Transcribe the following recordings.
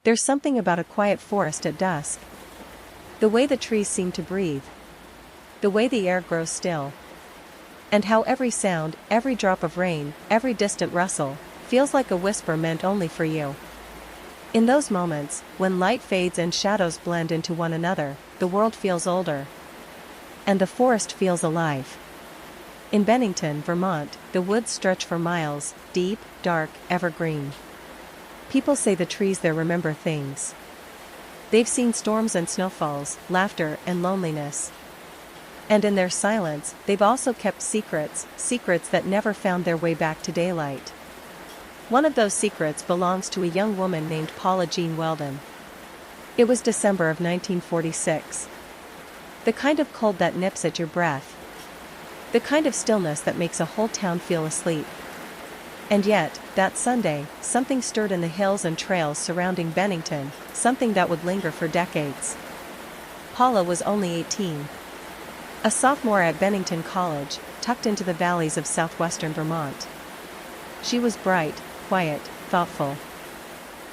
There's something about a quiet forest at dusk. The way the trees seem to breathe. The way the air grows still. And how every sound, every drop of rain, every distant rustle, feels like a whisper meant only for you. In those moments, when light fades and shadows blend into one another, the world feels older. And the forest feels alive. In Bennington, Vermont, the woods stretch for miles, deep, dark, evergreen. People say the trees there remember things. They've seen storms and snowfalls, laughter and loneliness. And in their silence, they've also kept secrets, secrets that never found their way back to daylight. One of those secrets belongs to a young woman named Paula Jean Weldon. It was December of 1946. The kind of cold that nips at your breath. The kind of stillness that makes a whole town feel asleep. And yet, that Sunday, something stirred in the hills and trails surrounding Bennington, something that would linger for decades. Paula was only 18. A sophomore at Bennington College, tucked into the valleys of southwestern Vermont. She was bright, quiet, thoughtful.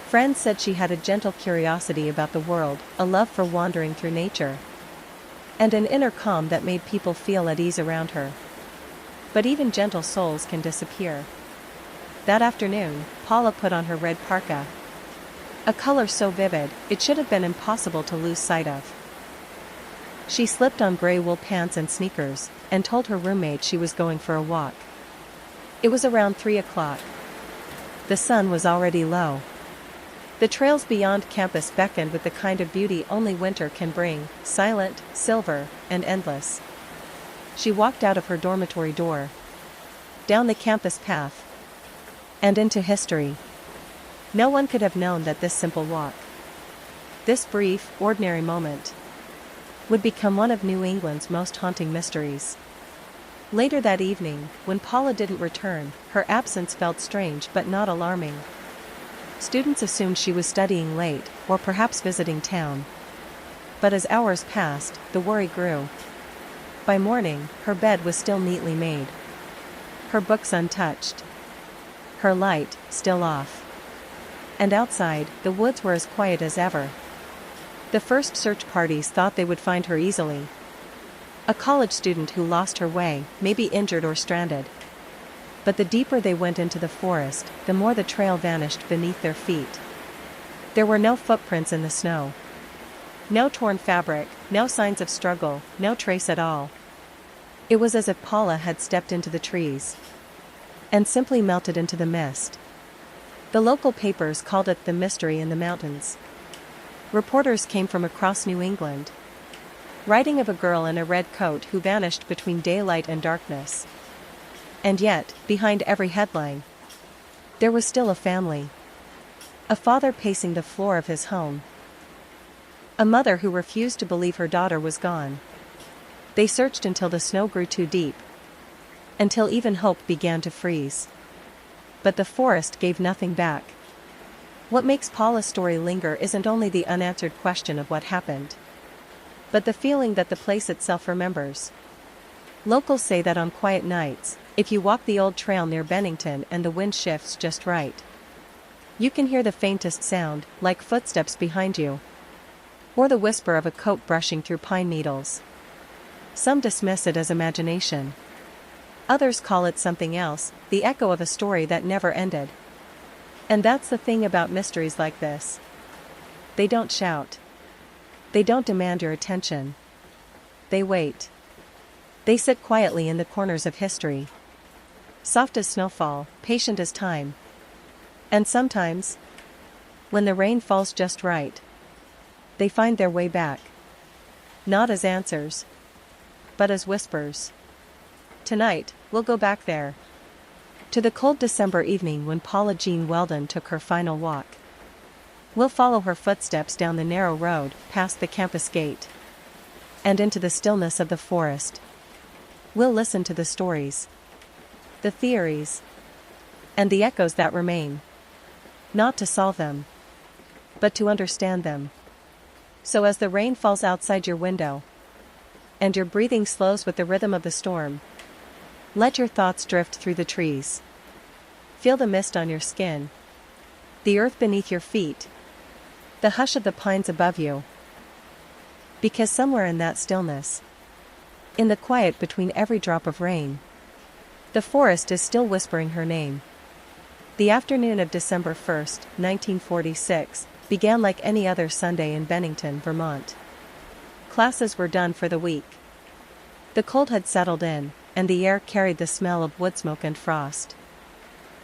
Friends said she had a gentle curiosity about the world, a love for wandering through nature. And an inner calm that made people feel at ease around her. But even gentle souls can disappear. That afternoon, Paula put on her red parka. A color so vivid, it should have been impossible to lose sight of. She slipped on gray wool pants and sneakers, and told her roommate she was going for a walk. It was around 3 o'clock. The sun was already low. The trails beyond campus beckoned with the kind of beauty only winter can bring, silent, silver, and endless. She walked out of her dormitory door, down the campus path, and into history. No one could have known that this simple walk, this brief, ordinary moment, would become one of New England's most haunting mysteries. Later that evening, when Paula didn't return, her absence felt strange but not alarming. Students assumed she was studying late, or perhaps visiting town. But as hours passed, the worry grew. By morning, her bed was still neatly made. Her books untouched. Her light, still off. And outside, the woods were as quiet as ever. The first search parties thought they would find her easily. A college student who lost her way, maybe injured or stranded. But the deeper they went into the forest, the more the trail vanished beneath their feet. There were no footprints in the snow. No torn fabric, no signs of struggle, no trace at all. It was as if Paula had stepped into the trees and simply melted into the mist. The local papers called it the mystery in the mountains. Reporters came from across New England, writing of a girl in a red coat who vanished between daylight and darkness. And yet, behind every headline, there was still a family. A father pacing the floor of his home. A mother who refused to believe her daughter was gone. They searched until the snow grew too deep. Until even hope began to freeze. But the forest gave nothing back. What makes Paula's story linger isn't only the unanswered question of what happened, but the feeling that the place itself remembers. Locals say that on quiet nights, if you walk the old trail near Bennington and the wind shifts just right, you can hear the faintest sound, like footsteps behind you, or the whisper of a coat brushing through pine needles. Some dismiss it as imagination. Others call it something else, the echo of a story that never ended. And that's the thing about mysteries like this. They don't shout. They don't demand your attention. They wait. They sit quietly in the corners of history. Soft as snowfall, patient as time. And sometimes, when the rain falls just right, they find their way back. Not as answers, but as whispers. Tonight, we'll go back there. To the cold December evening when Paula Jean Weldon took her final walk. We'll follow her footsteps down the narrow road, past the campus gate, and into the stillness of the forest. We'll listen to the stories, the theories, and the echoes that remain. Not to solve them, but to understand them. So as the rain falls outside your window, and your breathing slows with the rhythm of the storm, let your thoughts drift through the trees. Feel the mist on your skin, the earth beneath your feet, The hush of the pines above you. Because somewhere in that stillness, in the quiet between every drop of rain, the forest is still whispering her name. The afternoon of December 1st, 1946, began like any other Sunday in Bennington, Vermont. Classes were done for the week. The cold had settled in, and the air carried the smell of wood smoke and frost.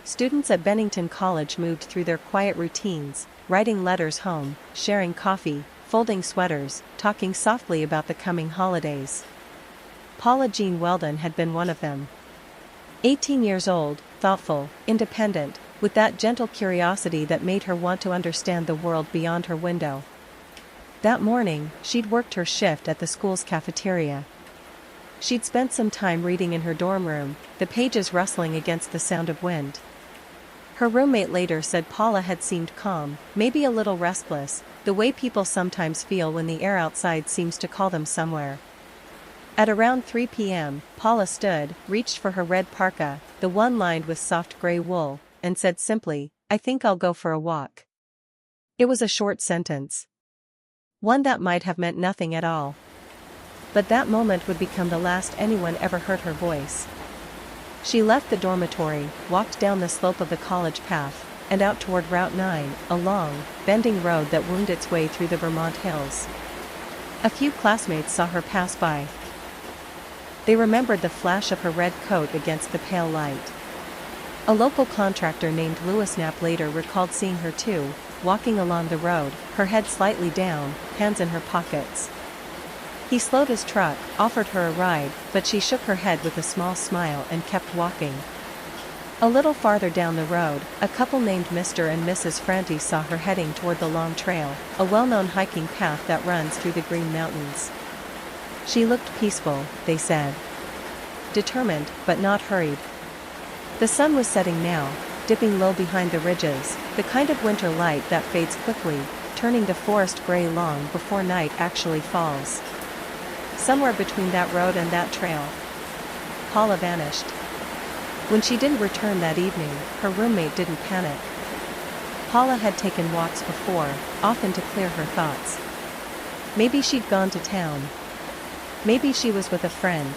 Students at Bennington College moved through their quiet routines, writing letters home, sharing coffee, folding sweaters, talking softly about the coming holidays. Paula Jean Weldon had been one of them. 18 years old, thoughtful, independent, with that gentle curiosity that made her want to understand the world beyond her window. That morning, she'd worked her shift at the school's cafeteria. She'd spent some time reading in her dorm room, the pages rustling against the sound of wind. Her roommate later said Paula had seemed calm, maybe a little restless, the way people sometimes feel when the air outside seems to call them somewhere. At around 3 p.m., Paula stood, reached for her red parka, the one lined with soft gray wool, and said simply, "I think I'll go for a walk." It was a short sentence. One that might have meant nothing at all. But that moment would become the last anyone ever heard her voice. She left the dormitory, walked down the slope of the college path, and out toward Route 9, a long, bending road that wound its way through the Vermont hills. A few classmates saw her pass by. They remembered the flash of her red coat against the pale light. A local contractor named Louis Knapp later recalled seeing her too, walking along the road, her head slightly down, hands in her pockets. He slowed his truck, offered her a ride, but she shook her head with a small smile and kept walking. A little farther down the road, a couple named Mr. and Mrs. Franti saw her heading toward the Long Trail, a well-known hiking path that runs through the Green Mountains. She looked peaceful, they said. Determined, but not hurried. The sun was setting now, dipping low behind the ridges, the kind of winter light that fades quickly, turning the forest gray long before night actually falls. Somewhere between that road and that trail, Paula vanished. When she didn't return that evening, her roommate didn't panic. Paula had taken walks before, often to clear her thoughts. Maybe she'd gone to town. Maybe she was with a friend.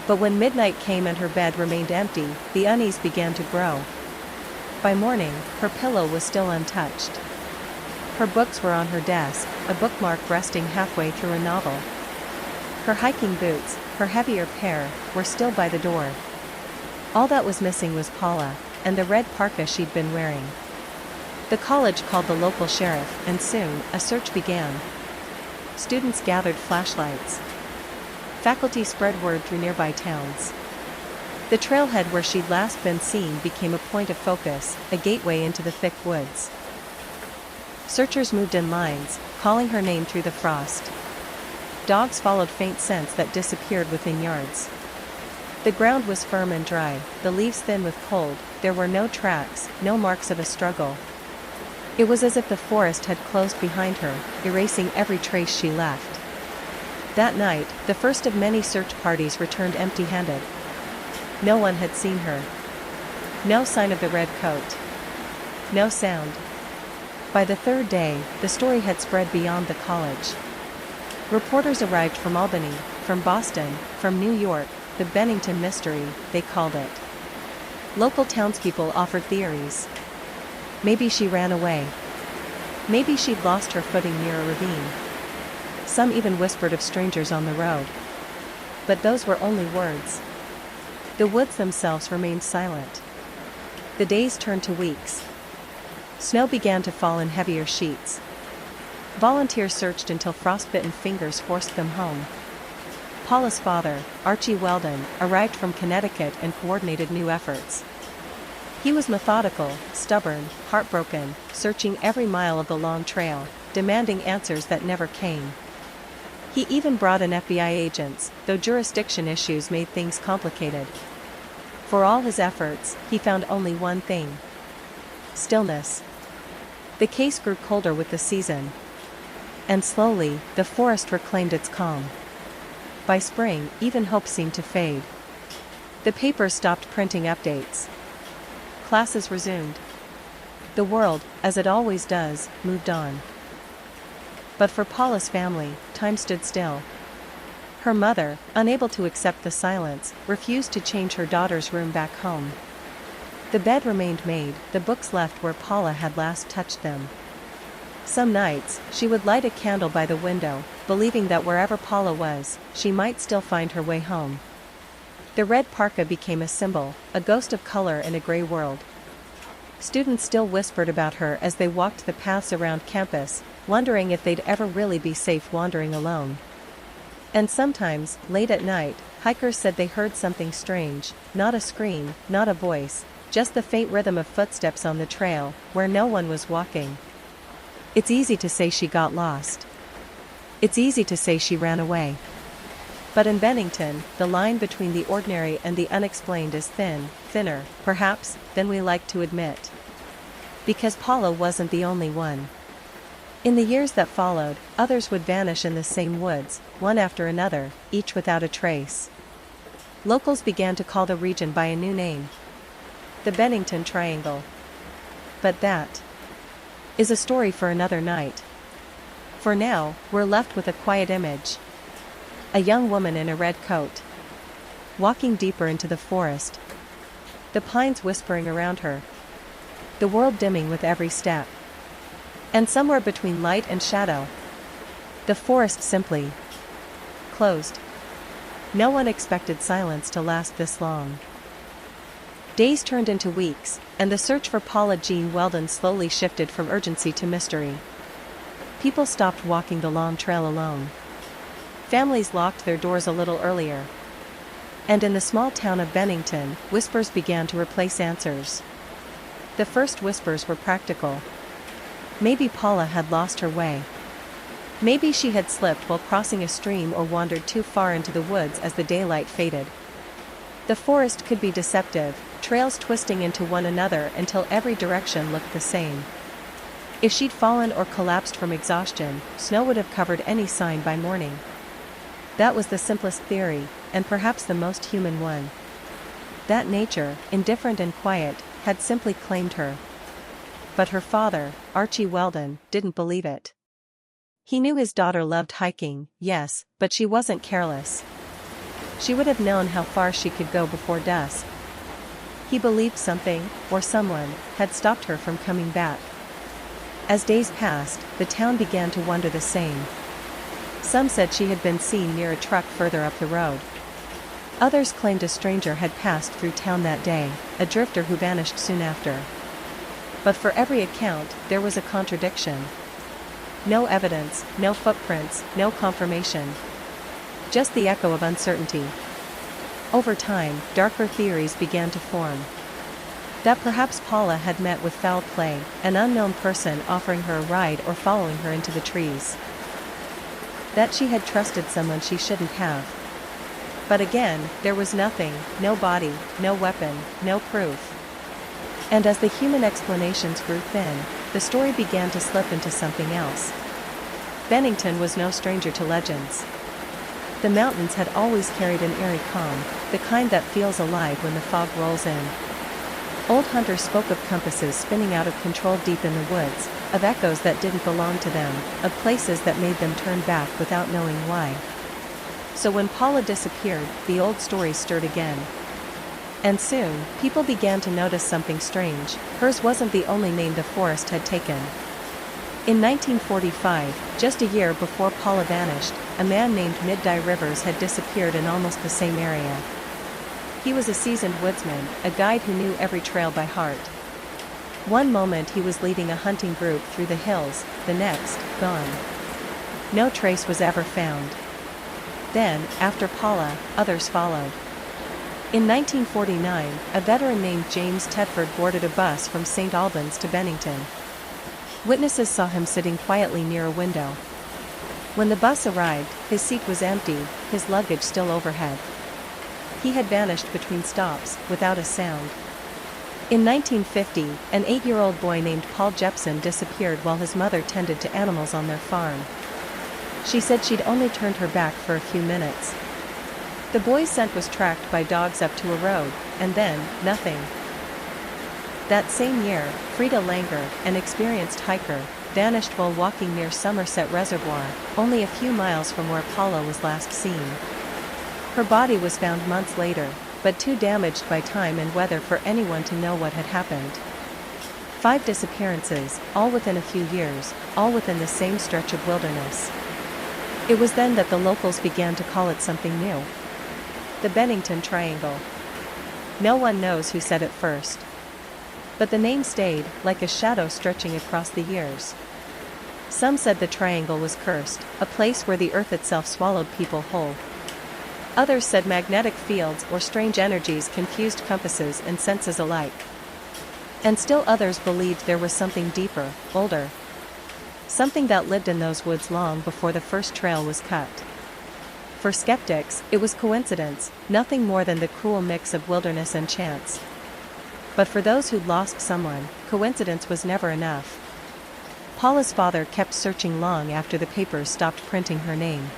But when midnight came and her bed remained empty, the unease began to grow. By morning, her pillow was still untouched. Her books were on her desk, a bookmark resting halfway through a novel. Her hiking boots, her heavier pair, were still by the door. All that was missing was Paula, and the red parka she'd been wearing. The college called the local sheriff, and soon, a search began. Students gathered flashlights. Faculty spread word through nearby towns. The trailhead where she'd last been seen became a point of focus, a gateway into the thick woods. Searchers moved in lines, calling her name through the frost. Dogs followed faint scents that disappeared within yards. The ground was firm and dry, the leaves thin with cold, there were no tracks, no marks of a struggle. It was as if the forest had closed behind her, erasing every trace she left. That night, the first of many search parties returned empty-handed. No one had seen her. No sign of the red coat. No sound. By the third day, the story had spread beyond the college. Reporters arrived from Albany, from Boston, from New York, the Bennington mystery, they called it. Local townspeople offered theories. Maybe she ran away. Maybe she'd lost her footing near a ravine. Some even whispered of strangers on the road. But those were only words. The woods themselves remained silent. The days turned to weeks. Snow began to fall in heavier sheets. Volunteers searched until frostbitten fingers forced them home. Paula's father, Archie Weldon, arrived from Connecticut and coordinated new efforts. He was methodical, stubborn, heartbroken, searching every mile of the long trail, demanding answers that never came. He even brought in FBI agents, though jurisdiction issues made things complicated. For all his efforts, he found only one thing: stillness. The case grew colder with the season. And slowly, the forest reclaimed its calm. By spring, even hope seemed to fade. The papers stopped printing updates. Classes resumed. The world, as it always does, moved on. But for Paula's family, time stood still. Her mother, unable to accept the silence, refused to change her daughter's room back home. The bed remained made, the books left where Paula had last touched them. Some nights, she would light a candle by the window, believing that wherever Paula was, she might still find her way home. The red parka became a symbol, a ghost of color in a gray world. Students still whispered about her as they walked the paths around campus, wondering if they'd ever really be safe wandering alone. And sometimes, late at night, hikers said they heard something strange, not a scream, not a voice, just the faint rhythm of footsteps on the trail, where no one was walking. It's easy to say she got lost. It's easy to say she ran away. But in Bennington, the line between the ordinary and the unexplained is thinner, perhaps, than we like to admit. Because Paula wasn't the only one. In the years that followed, others would vanish in the same woods, one after another, each without a trace. Locals began to call the region by a new name: the Bennington Triangle. But that is a story for another night. For now, we're left with a quiet image. A young woman in a red coat, walking deeper into the forest. The pines whispering around her. The world dimming with every step. And somewhere between light and shadow, the forest simply closed. No one expected silence to last this long. Days turned into weeks, and the search for Paula Jean Weldon slowly shifted from urgency to mystery. People stopped walking the long trail alone. Families locked their doors a little earlier. And in the small town of Bennington, whispers began to replace answers. The first whispers were practical. Maybe Paula had lost her way. Maybe she had slipped while crossing a stream or wandered too far into the woods as the daylight faded. The forest could be deceptive, trails twisting into one another until every direction looked the same. If she'd fallen or collapsed from exhaustion, snow would have covered any sign by morning. That was the simplest theory, and perhaps the most human one. That nature, indifferent and quiet, had simply claimed her. But her father, Archie Weldon, didn't believe it. He knew his daughter loved hiking, yes, but she wasn't careless. She would have known how far she could go before dusk. He believed something, or someone, had stopped her from coming back. As days passed, the town began to wonder the same. Some said she had been seen near a truck further up the road. Others claimed a stranger had passed through town that day, a drifter who vanished soon after. But for every account, there was a contradiction. No evidence, no footprints, no confirmation. Just the echo of uncertainty. Over time, darker theories began to form. That perhaps Paula had met with foul play, an unknown person offering her a ride or following her into the trees. That she had trusted someone she shouldn't have. But again, there was nothing, no body, no weapon, no proof. And as the human explanations grew thin, the story began to slip into something else. Bennington was no stranger to legends. The mountains had always carried an eerie calm, the kind that feels alive when the fog rolls in. Old hunters spoke of compasses spinning out of control deep in the woods, of echoes that didn't belong to them, of places that made them turn back without knowing why. So when Paula disappeared, the old stories stirred again. And soon, people began to notice something strange. Hers wasn't the only name the forest had taken. In 1945, just a year before Paula vanished, a man named Mid-Dye Rivers had disappeared in almost the same area. He was a seasoned woodsman, a guide who knew every trail by heart. One moment he was leading a hunting group through the hills, the next, gone. No trace was ever found. Then, after Paula, others followed. In 1949, a veteran named James Tedford boarded a bus from St. Albans to Bennington. Witnesses saw him sitting quietly near a window. When the bus arrived, his seat was empty, his luggage still overhead. He had vanished between stops, without a sound. In 1950, an 8-year-old boy named Paul Jepson disappeared while his mother tended to animals on their farm. She said she'd only turned her back for a few minutes. The boy's scent was tracked by dogs up to a road, and then, nothing. That same year, Frida Langer, an experienced hiker, vanished while walking near Somerset Reservoir, only a few miles from where Paula was last seen. Her body was found months later, but too damaged by time and weather for anyone to know what had happened. 5 disappearances, all within a few years, all within the same stretch of wilderness. It was then that the locals began to call it something new. The Bennington Triangle. No one knows who said it first. But the name stayed, like a shadow stretching across the years. Some said the triangle was cursed, a place where the earth itself swallowed people whole. Others said magnetic fields or strange energies confused compasses and senses alike. And still others believed there was something deeper, older. Something that lived in those woods long before the first trail was cut. For skeptics, it was coincidence, nothing more than the cruel mix of wilderness and chance. But for those who'd lost someone, coincidence was never enough. Paula's father kept searching long after the papers stopped printing her name.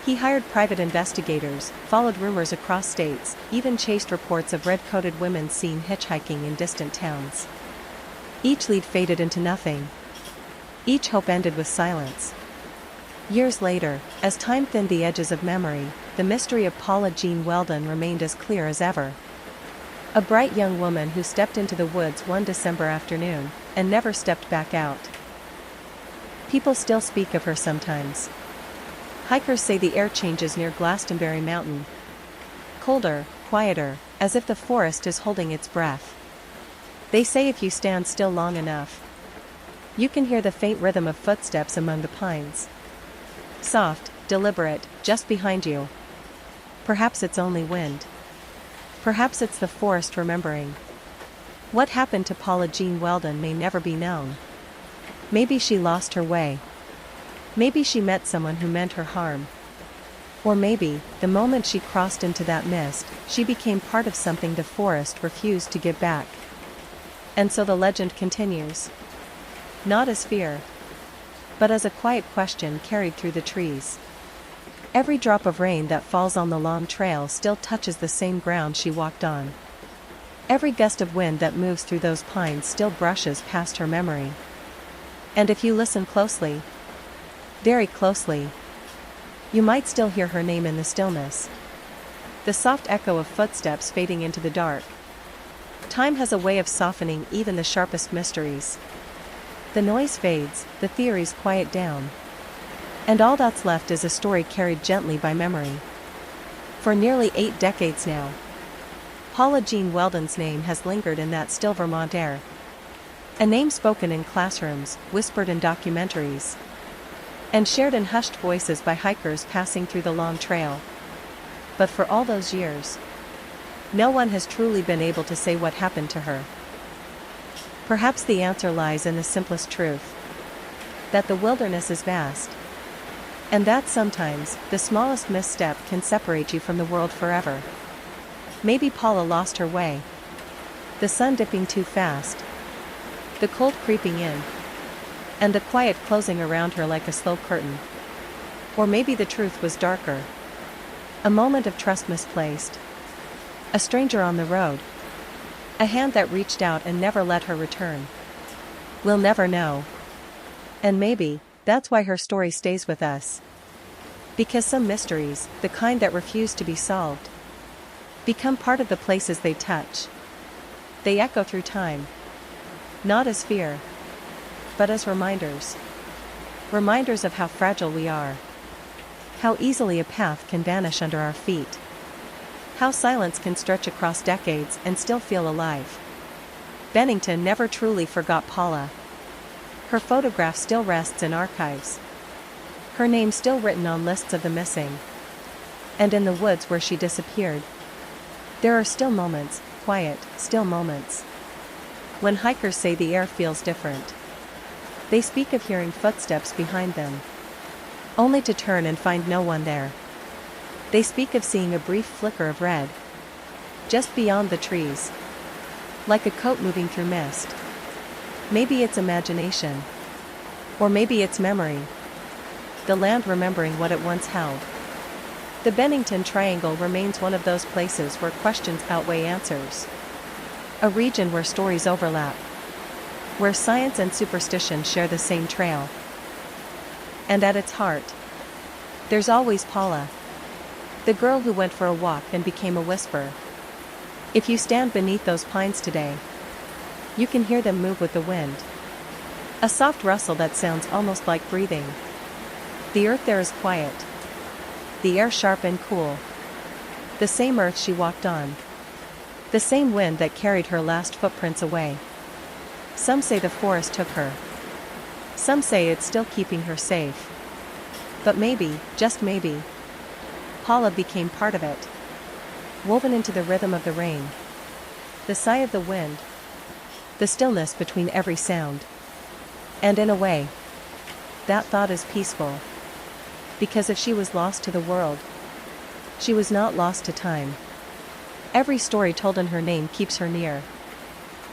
He hired private investigators, followed rumors across states, even chased reports of red-coated women seen hitchhiking in distant towns. Each lead faded into nothing. Each hope ended with silence. Years later, as time thinned the edges of memory, the mystery of Paula Jean Weldon remained as clear as ever. A bright young woman who stepped into the woods one December afternoon, and never stepped back out. People still speak of her sometimes. Hikers say the air changes near Glastonbury Mountain. Colder, quieter, as if the forest is holding its breath. They say if you stand still long enough, you can hear the faint rhythm of footsteps among the pines. Soft, deliberate, just behind you. Perhaps it's only wind. Perhaps it's the forest remembering. What happened to Paula Jean Weldon may never be known. Maybe she lost her way. Maybe she met someone who meant her harm. Or maybe, the moment she crossed into that mist, she became part of something the forest refused to give back. And so the legend continues. Not as fear, but as a quiet question carried through the trees. Every drop of rain that falls on the long trail still touches the same ground she walked on. Every gust of wind that moves through those pines still brushes past her memory. And if you listen closely, very closely, you might still hear her name in the stillness. The soft echo of footsteps fading into the dark. Time has a way of softening even the sharpest mysteries. The noise fades, the theories quiet down. And all that's left is a story carried gently by memory. For nearly 8 decades now, Paula Jean Weldon's name has lingered in that still Vermont air. A name spoken in classrooms, whispered in documentaries, and shared in hushed voices by hikers passing through the long trail. But for all those years, no one has truly been able to say what happened to her. Perhaps the answer lies in the simplest truth. That the wilderness is vast. And that sometimes, the smallest misstep can separate you from the world forever. Maybe Paula lost her way. The sun dipping too fast. The cold creeping in. And the quiet closing around her like a slow curtain. Or maybe the truth was darker. A moment of trust misplaced. A stranger on the road. A hand that reached out and never let her return. We'll never know. And maybe, that's why her story stays with us. Because some mysteries, the kind that refuse to be solved, become part of the places they touch. They echo through time. Not as fear, but as reminders. Reminders of how fragile we are. How easily a path can vanish under our feet. How silence can stretch across decades and still feel alive. Bennington never truly forgot Paula. Her photograph still rests in archives. Her name still written on lists of the missing. And in the woods where she disappeared, there are still moments, quiet, still moments, when hikers say the air feels different. They speak of hearing footsteps behind them, only to turn and find no one there. They speak of seeing a brief flicker of red, just beyond the trees, like a coat moving through mist. Maybe it's imagination, or maybe it's memory. The land remembering what it once held. The Bennington Triangle remains one of those places where questions outweigh answers. A region where stories overlap. where science and superstition share the same trail. And at its heart, there's always Paula, the girl who went for a walk and became a whisper. If you stand beneath those pines today, you can hear them move with the wind. A soft rustle that sounds almost like breathing. The earth there is quiet. The air sharp and cool. The same earth she walked on. The same wind that carried her last footprints away. Some say the forest took her. Some say it's still keeping her safe. But maybe, just maybe, Paula became part of it. Woven into the rhythm of the rain. The sigh of the wind. The stillness between every sound. And in a way, that thought is peaceful. Because if she was lost to the world, she was not lost to time. Every story told in her name keeps her near.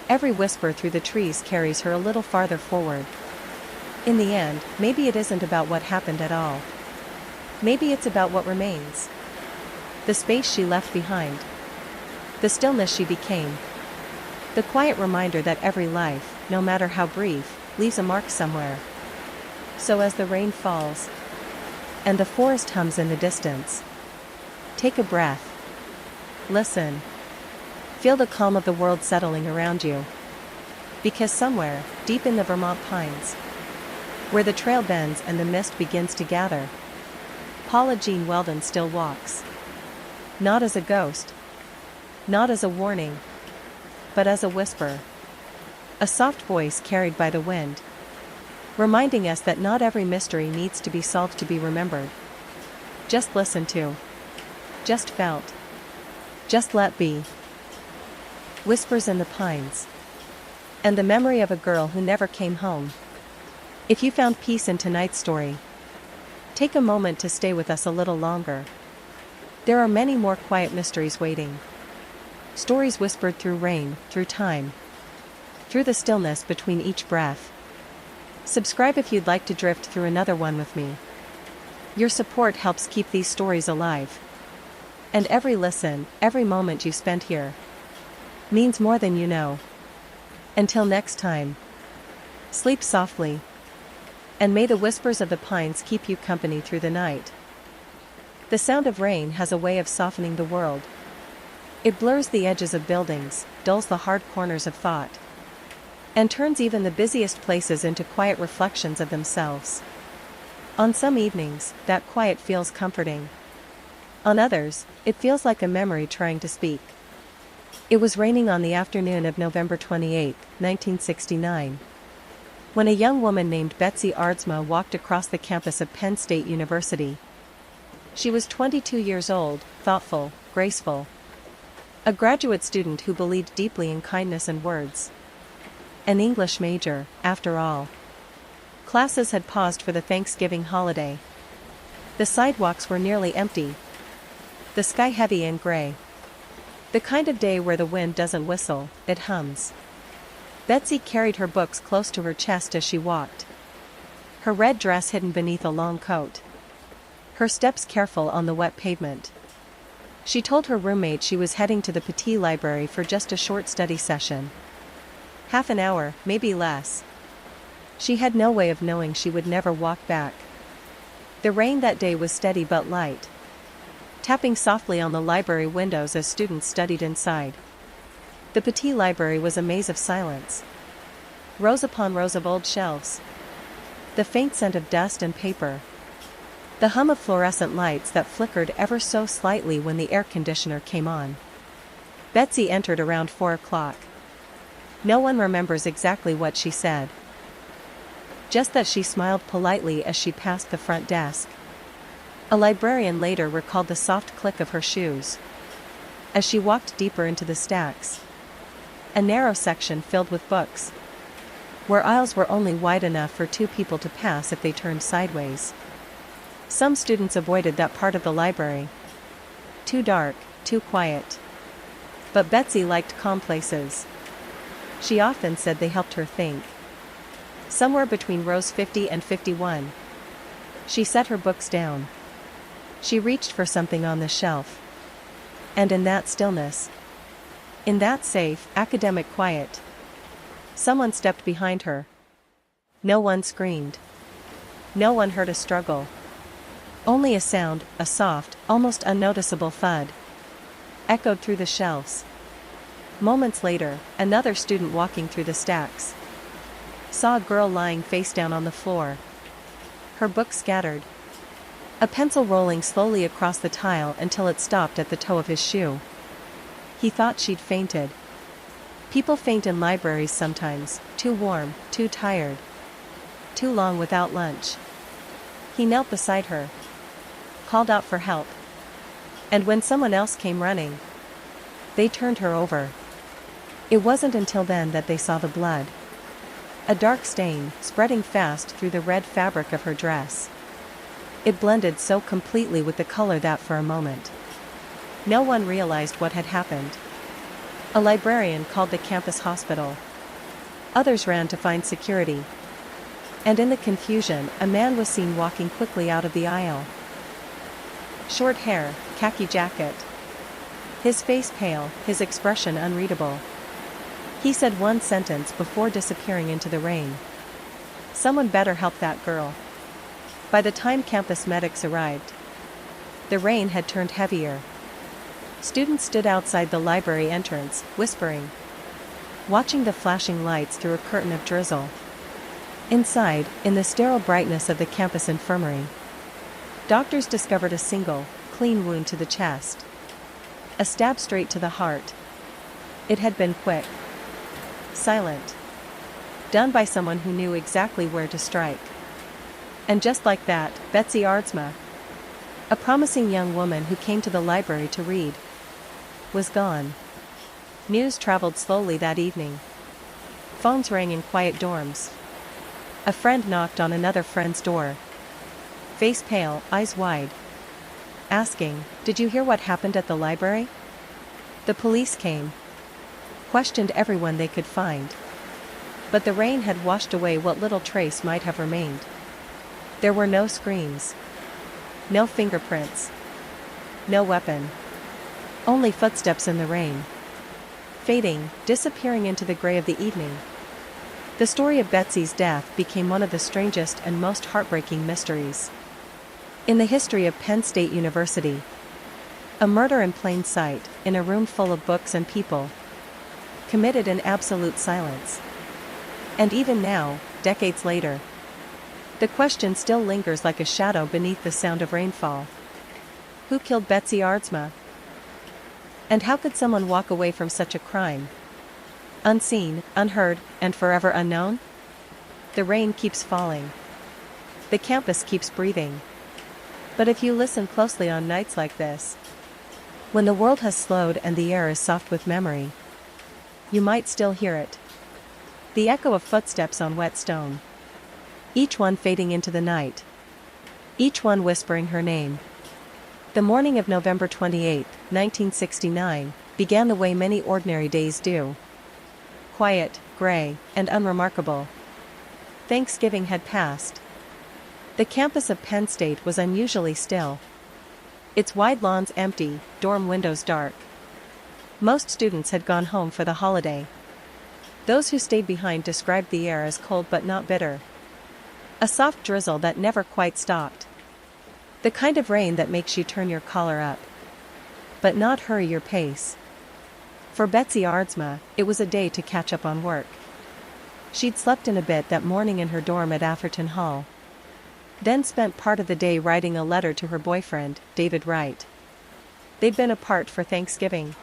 Every whisper through the trees carries her a little farther forward. In the end, maybe it isn't about what happened at all. Maybe it's about what remains. The space she left behind. The stillness she became. The quiet reminder that every life, no matter how brief, leaves a mark somewhere. So as the rain falls, and the forest hums in the distance, take a breath. Listen. Feel the calm of the world settling around you. Because somewhere, deep in the Vermont pines, where the trail bends and the mist begins to gather, Paula Jean Weldon still walks. Not as a ghost. Not as a warning. But as a whisper. A soft voice carried by the wind. Reminding us that not every mystery needs to be solved to be remembered. Just listened to. Just felt. Just let be. Whispers in the pines. And the memory of a girl who never came home. If you found peace in tonight's story, take a moment to stay with us a little longer. There are many more quiet mysteries waiting. Stories whispered through rain, through time. Through the stillness between each breath. Subscribe if you'd like to drift through another one with me. Your support helps keep these stories alive. And every listen, every moment you spent here, means more than you know. Until next time, sleep softly. And may the whispers of the pines keep you company through the night. The sound of rain has a way of softening the world. It blurs the edges of buildings, dulls the hard corners of thought, and turns even the busiest places into quiet reflections of themselves. On some evenings, that quiet feels comforting. On others, it feels like a memory trying to speak. It was raining on the afternoon of November 28, 1969. When a young woman named Betsy Aardsma walked across the campus of Penn State University. She was 22 years old, thoughtful, graceful. A graduate student who believed deeply in kindness and words. An English major, after all. Classes had paused for the Thanksgiving holiday. The sidewalks were nearly empty. The sky heavy and gray. The kind of day where the wind doesn't whistle, it hums. Betsy carried her books close to her chest as she walked. Her red dress hidden beneath a long coat. Her steps careful on the wet pavement. She told her roommate she was heading to the Petit Library for just a short study session. Half an hour, maybe less. She had no way of knowing she would never walk back. The rain that day was steady but light, tapping softly on the library windows as students studied inside. The Petit Library was a maze of silence. Rows upon rows of old shelves. The faint scent of dust and paper. The hum of fluorescent lights that flickered ever so slightly when the air conditioner came on. Betsy entered around 4 o'clock. No one remembers exactly what she said. Just that she smiled politely as she passed the front desk. A librarian later recalled the soft click of her shoes as she walked deeper into the stacks. A narrow section filled with books, where aisles were only wide enough for 2 people to pass if they turned sideways. Some students avoided that part of the library. Too dark, too quiet. But Betsy liked calm places. She often said they helped her think. Somewhere between rows 50 and 51. She set her books down. She reached for something on the shelf. And in that stillness, in that safe, academic quiet, Someone stepped behind her. No one screamed. No one heard a struggle. Only a sound, a soft, almost unnoticeable thud, echoed through the shelves. Moments later, another student walking through the stacks saw a girl lying face down on the floor, her book scattered, a pencil rolling slowly across the tile until it stopped at the toe of his shoe. He thought she'd fainted. People faint in libraries sometimes, too warm, too tired, too long without lunch. He knelt beside her, called out for help. And when someone else came running, they turned her over. It wasn't until then that they saw the blood. A dark stain, spreading fast through the red fabric of her dress. It blended so completely with the color that for a moment, no one realized what had happened. A librarian called the campus hospital. Others ran to find security. And in the confusion, a man was seen walking quickly out of the aisle. Short hair, khaki jacket. His face pale, his expression unreadable. He said one sentence before disappearing into the rain. "Someone better help that girl." By the time campus medics arrived, the rain had turned heavier. Students stood outside the library entrance, whispering, watching the flashing lights through a curtain of drizzle. Inside, in the sterile brightness of the campus infirmary, doctors discovered a single, clean wound to the chest. A stab straight to the heart. It had been quick, silent, done by someone who knew exactly where to strike. And just like that, Betsy Aardsma, a promising young woman who came to the library to read, was gone. News traveled slowly that evening. Phones rang in quiet dorms. A friend knocked on another friend's door, face pale, eyes wide, asking, "Did you hear what happened at the library?" The police came, questioned everyone they could find. But the rain had washed away what little trace might have remained. There were no screams, no fingerprints, no weapon. Only footsteps in the rain, fading, disappearing into the gray of the evening. The story of Betsy's death became one of the strangest and most heartbreaking mysteries in the history of Penn State University. A murder in plain sight, in a room full of books and people, committed in absolute silence. And even now, decades later, the question still lingers like a shadow beneath the sound of rainfall. Who killed Betsy Aardsma? And how could someone walk away from such a crime? Unseen, unheard, and forever unknown? The rain keeps falling. The campus keeps breathing. But if you listen closely on nights like this, when the world has slowed and the air is soft with memory, you might still hear it. The echo of footsteps on wet stone. Each one fading into the night. Each one whispering her name. The morning of November 28, 1969, began the way many ordinary days do. Quiet, gray, and unremarkable. Thanksgiving had passed. The campus of Penn State was unusually still. Its wide lawns empty, dorm windows dark. Most students had gone home for the holiday. Those who stayed behind described the air as cold but not bitter. A soft drizzle that never quite stopped. The kind of rain that makes you turn your collar up, but not hurry your pace. For Betsy Aardsma, it was a day to catch up on work. She'd slept in a bit that morning in her dorm at Atherton Hall, then spent part of the day writing a letter to her boyfriend, David Wright. They'd been apart for Thanksgiving.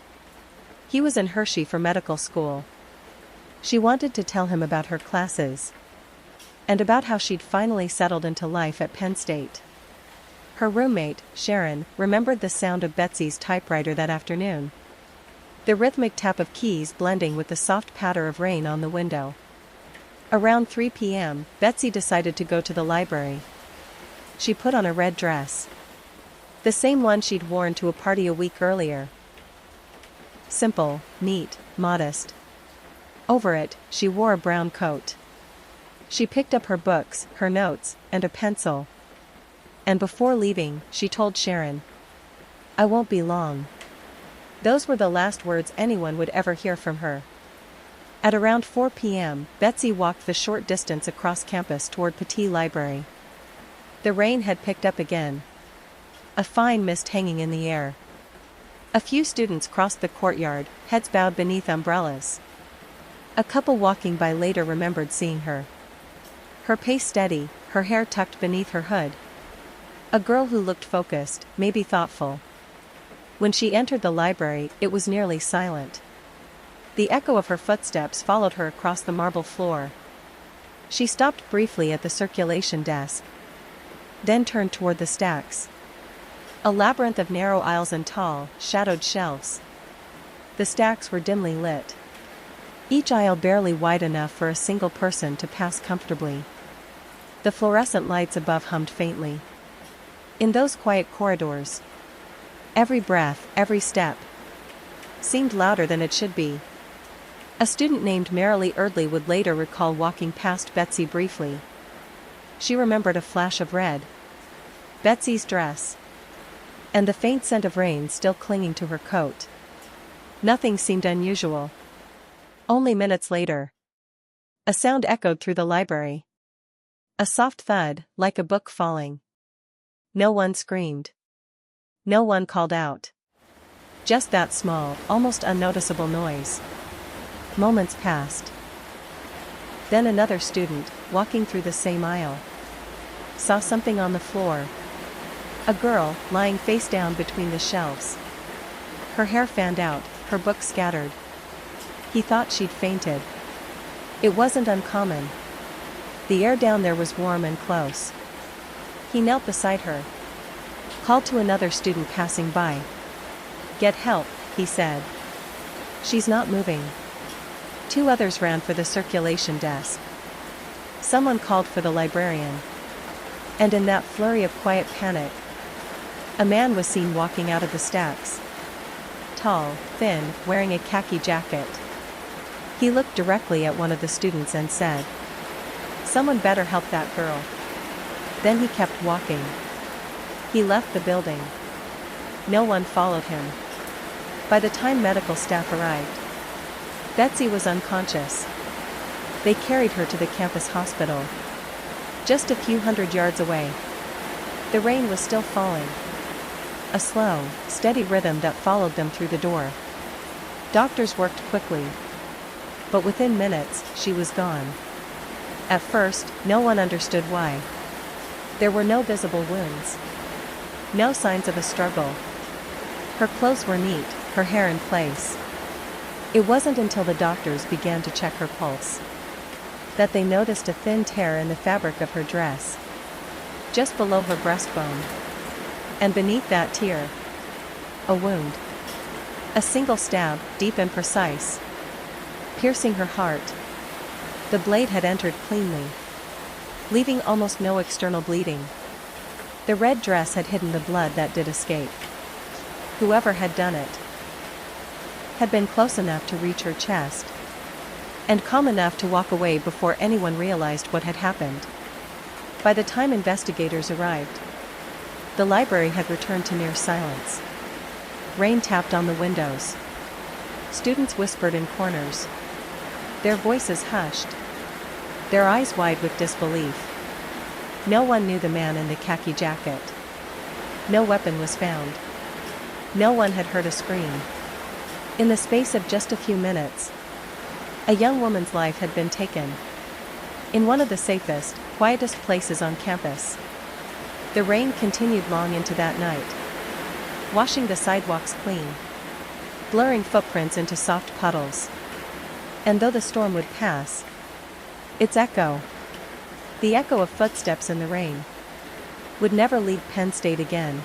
He was in Hershey for medical school. She wanted to tell him about her classes, and about how she'd finally settled into life at Penn State. Her roommate, Sharon, remembered the sound of Betsy's typewriter that afternoon. The rhythmic tap of keys blending with the soft patter of rain on the window. Around 3 p.m., Betsy decided to go to the library. She put on a red dress, the same one she'd worn to a party a week earlier. Simple, neat, modest. Over it, she wore a brown coat. She picked up her books, her notes, and a pencil. And before leaving, she told Sharon, "I won't be long." Those were the last words anyone would ever hear from her. At around 4 p.m., Betsy walked the short distance across campus toward Petit Library. The rain had picked up again. A fine mist hanging in the air. A few students crossed the courtyard, heads bowed beneath umbrellas. A couple walking by later remembered seeing her. Her pace steady, her hair tucked beneath her hood. A girl who looked focused, maybe thoughtful. When she entered the library, it was nearly silent. The echo of her footsteps followed her across the marble floor. She stopped briefly at the circulation desk, then turned toward the stacks. A labyrinth of narrow aisles and tall, shadowed shelves. The stacks were dimly lit. Each aisle barely wide enough for a single person to pass comfortably. The fluorescent lights above hummed faintly. In those quiet corridors, every breath, every step, seemed louder than it should be. A student named Marilee Erdley would later recall walking past Betsy briefly. She remembered a flash of red, Betsy's dress, and the faint scent of rain still clinging to her coat. Nothing seemed unusual. Only minutes later, a sound echoed through the library. A soft thud, like a book falling. No one screamed. No one called out. Just that small, almost unnoticeable noise. Moments passed. Then another student, walking through the same aisle, saw something on the floor. A girl, lying face down between the shelves. Her hair fanned out, her books scattered. He thought she'd fainted. It wasn't uncommon. The air down there was warm and close. He knelt beside her, called to another student passing by. "Get help," he said. "She's not moving." Two others ran for the circulation desk. Someone called for the librarian. And in that flurry of quiet panic, a man was seen walking out of the stacks. Tall, thin, wearing a khaki jacket. He looked directly at one of the students and said, "Someone better help that girl." Then he kept walking. He left the building. No one followed him. By the time medical staff arrived, Betsy was unconscious. They carried her to the campus hospital, just a few hundred yards away. The rain was still falling, a slow, steady rhythm that followed them through the door. Doctors worked quickly, but within minutes, she was gone. At first, no one understood why. There were no visible wounds, no signs of a struggle. Her clothes were neat, her hair in place. It wasn't until the doctors began to check her pulse that they noticed a thin tear in the fabric of her dress, just below her breastbone. And beneath that tear, a wound. A single stab, deep and precise, piercing her heart. The blade had entered cleanly, leaving almost no external bleeding. The red dress had hidden the blood that did escape. Whoever had done it had been close enough to reach her chest, and calm enough to walk away before anyone realized what had happened. By the time investigators arrived, the library had returned to near silence. Rain tapped on the windows. Students whispered in corners, their voices hushed, their eyes wide with disbelief. No one knew the man in the khaki jacket. No weapon was found. No one had heard a scream. In the space of just a few minutes, a young woman's life had been taken, in one of the safest, quietest places on campus. The rain continued long into that night, washing the sidewalks clean, blurring footprints into soft puddles. And though the storm would pass, its echo, the echo of footsteps in the rain, would never leave Penn State again.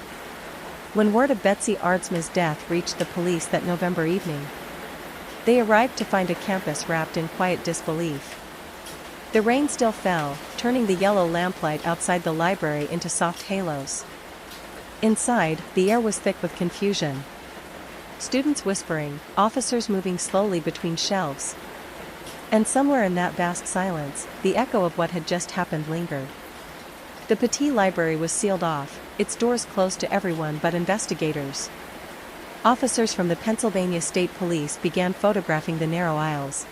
When word of Betsy Aardsma's death reached the police that November evening, they arrived to find a campus wrapped in quiet disbelief. The rain still fell, turning the yellow lamplight outside the library into soft halos. Inside, the air was thick with confusion. Students whispering, officers moving slowly between shelves. And somewhere in that vast silence, the echo of what had just happened lingered. The Petit Library was sealed off, its doors closed to everyone but investigators. Officers from the Pennsylvania State Police began photographing the narrow aisles,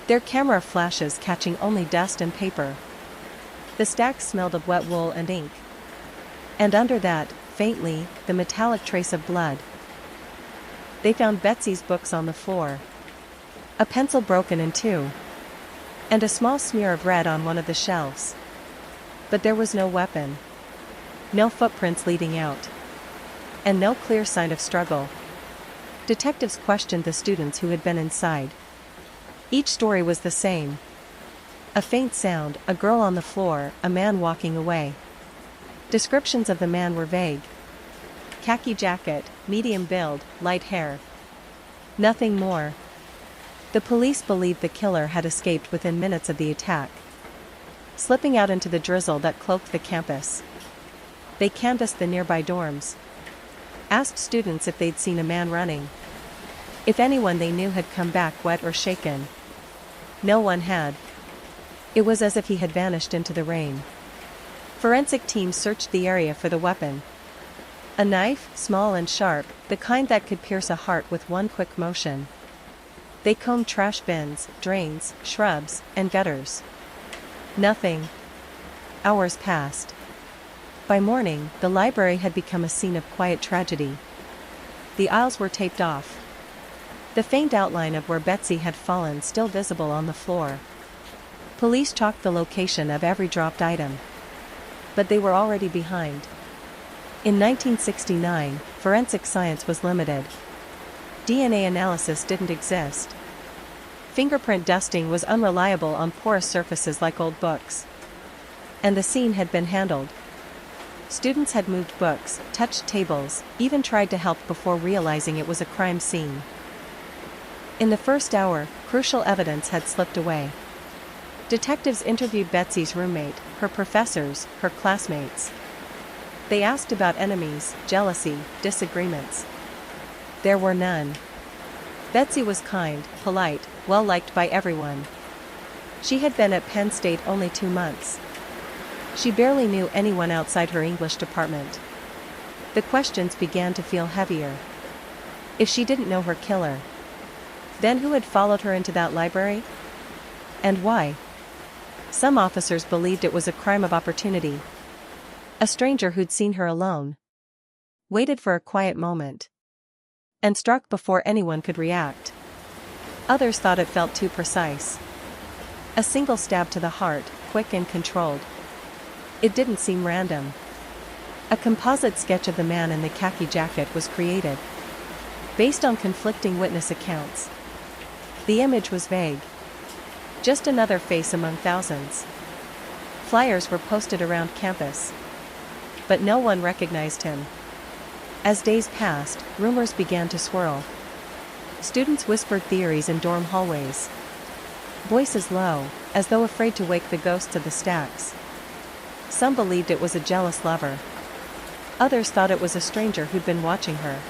their camera flashes catching only dust and paper. The stacks smelled of wet wool and ink. And under that, faintly, the metallic trace of blood. They found Betsy's books on the floor. A pencil broken in two. And a small smear of red on one of the shelves. But there was no weapon. No footprints leading out. And no clear sign of struggle. Detectives questioned the students who had been inside. Each story was the same. A faint sound, a girl on the floor, a man walking away. Descriptions of the man were vague. Khaki jacket, medium build, light hair. Nothing more. The police believed the killer had escaped within minutes of the attack, slipping out into the drizzle that cloaked the campus. They canvassed the nearby dorms. Asked students if they'd seen a man running. If anyone they knew had come back wet or shaken. No one had. It was as if he had vanished into the rain. Forensic teams searched the area for the weapon. A knife, small and sharp, the kind that could pierce a heart with one quick motion. They combed trash bins, drains, shrubs, and gutters. Nothing. Hours passed. By morning, the library had become a scene of quiet tragedy. The aisles were taped off. The faint outline of where Betsy had fallen still visible on the floor. Police chalked the location of every dropped item. But they were already behind. In 1969, forensic science was limited. DNA analysis didn't exist. Fingerprint dusting was unreliable on porous surfaces like old books. And the scene had been handled. Students had moved books, touched tables, even tried to help before realizing it was a crime scene. In the first hour, crucial evidence had slipped away. Detectives interviewed Betsy's roommate, her professors, her classmates. They asked about enemies, jealousy, disagreements. There were none. Betsy was kind, polite, well-liked by everyone. She had been at Penn State only 2 months. She barely knew anyone outside her English department. The questions began to feel heavier. If she didn't know her killer, then who had followed her into that library? And why? Some officers believed it was a crime of opportunity. A stranger who'd seen her alone, waited for a quiet moment, and struck before anyone could react. Others thought it felt too precise. A single stab to the heart, quick and controlled. It didn't seem random. A composite sketch of the man in the khaki jacket was created, based on conflicting witness accounts. The image was vague. Just another face among thousands. Flyers were posted around campus. But no one recognized him. As days passed, rumors began to swirl. Students whispered theories in dorm hallways. Voices low, as though afraid to wake the ghosts of the stacks. Some believed it was a jealous lover. Others thought it was a stranger who'd been watching her.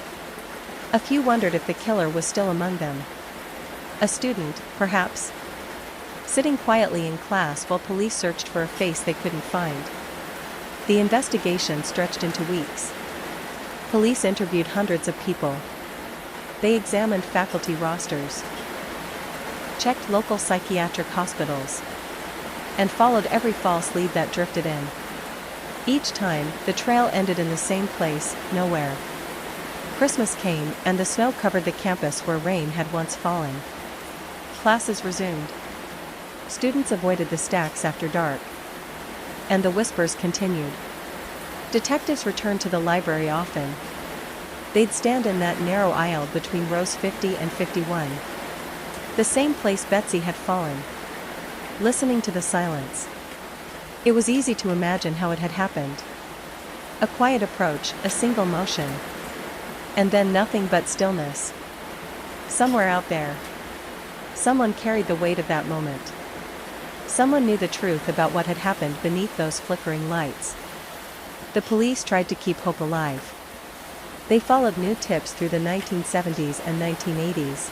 A few wondered if the killer was still among them. A student, perhaps, sitting quietly in class while police searched for a face they couldn't find. The investigation stretched into weeks. Police interviewed hundreds of people. They examined faculty rosters, checked local psychiatric hospitals, and followed every false lead that drifted in. Each time, the trail ended in the same place, nowhere. Christmas came, and the snow covered the campus where rain had once fallen. Classes resumed. Students avoided the stacks after dark. And the whispers continued. Detectives returned to the library often. They'd stand in that narrow aisle between rows 50 and 51. The same place Betsy had fallen. Listening to the silence. It was easy to imagine how it had happened. A quiet approach, a single motion. And then nothing but stillness. Somewhere out there, someone carried the weight of that moment. Someone knew the truth about what had happened beneath those flickering lights. The police tried to keep hope alive. They followed new tips through the 1970s and 1980s.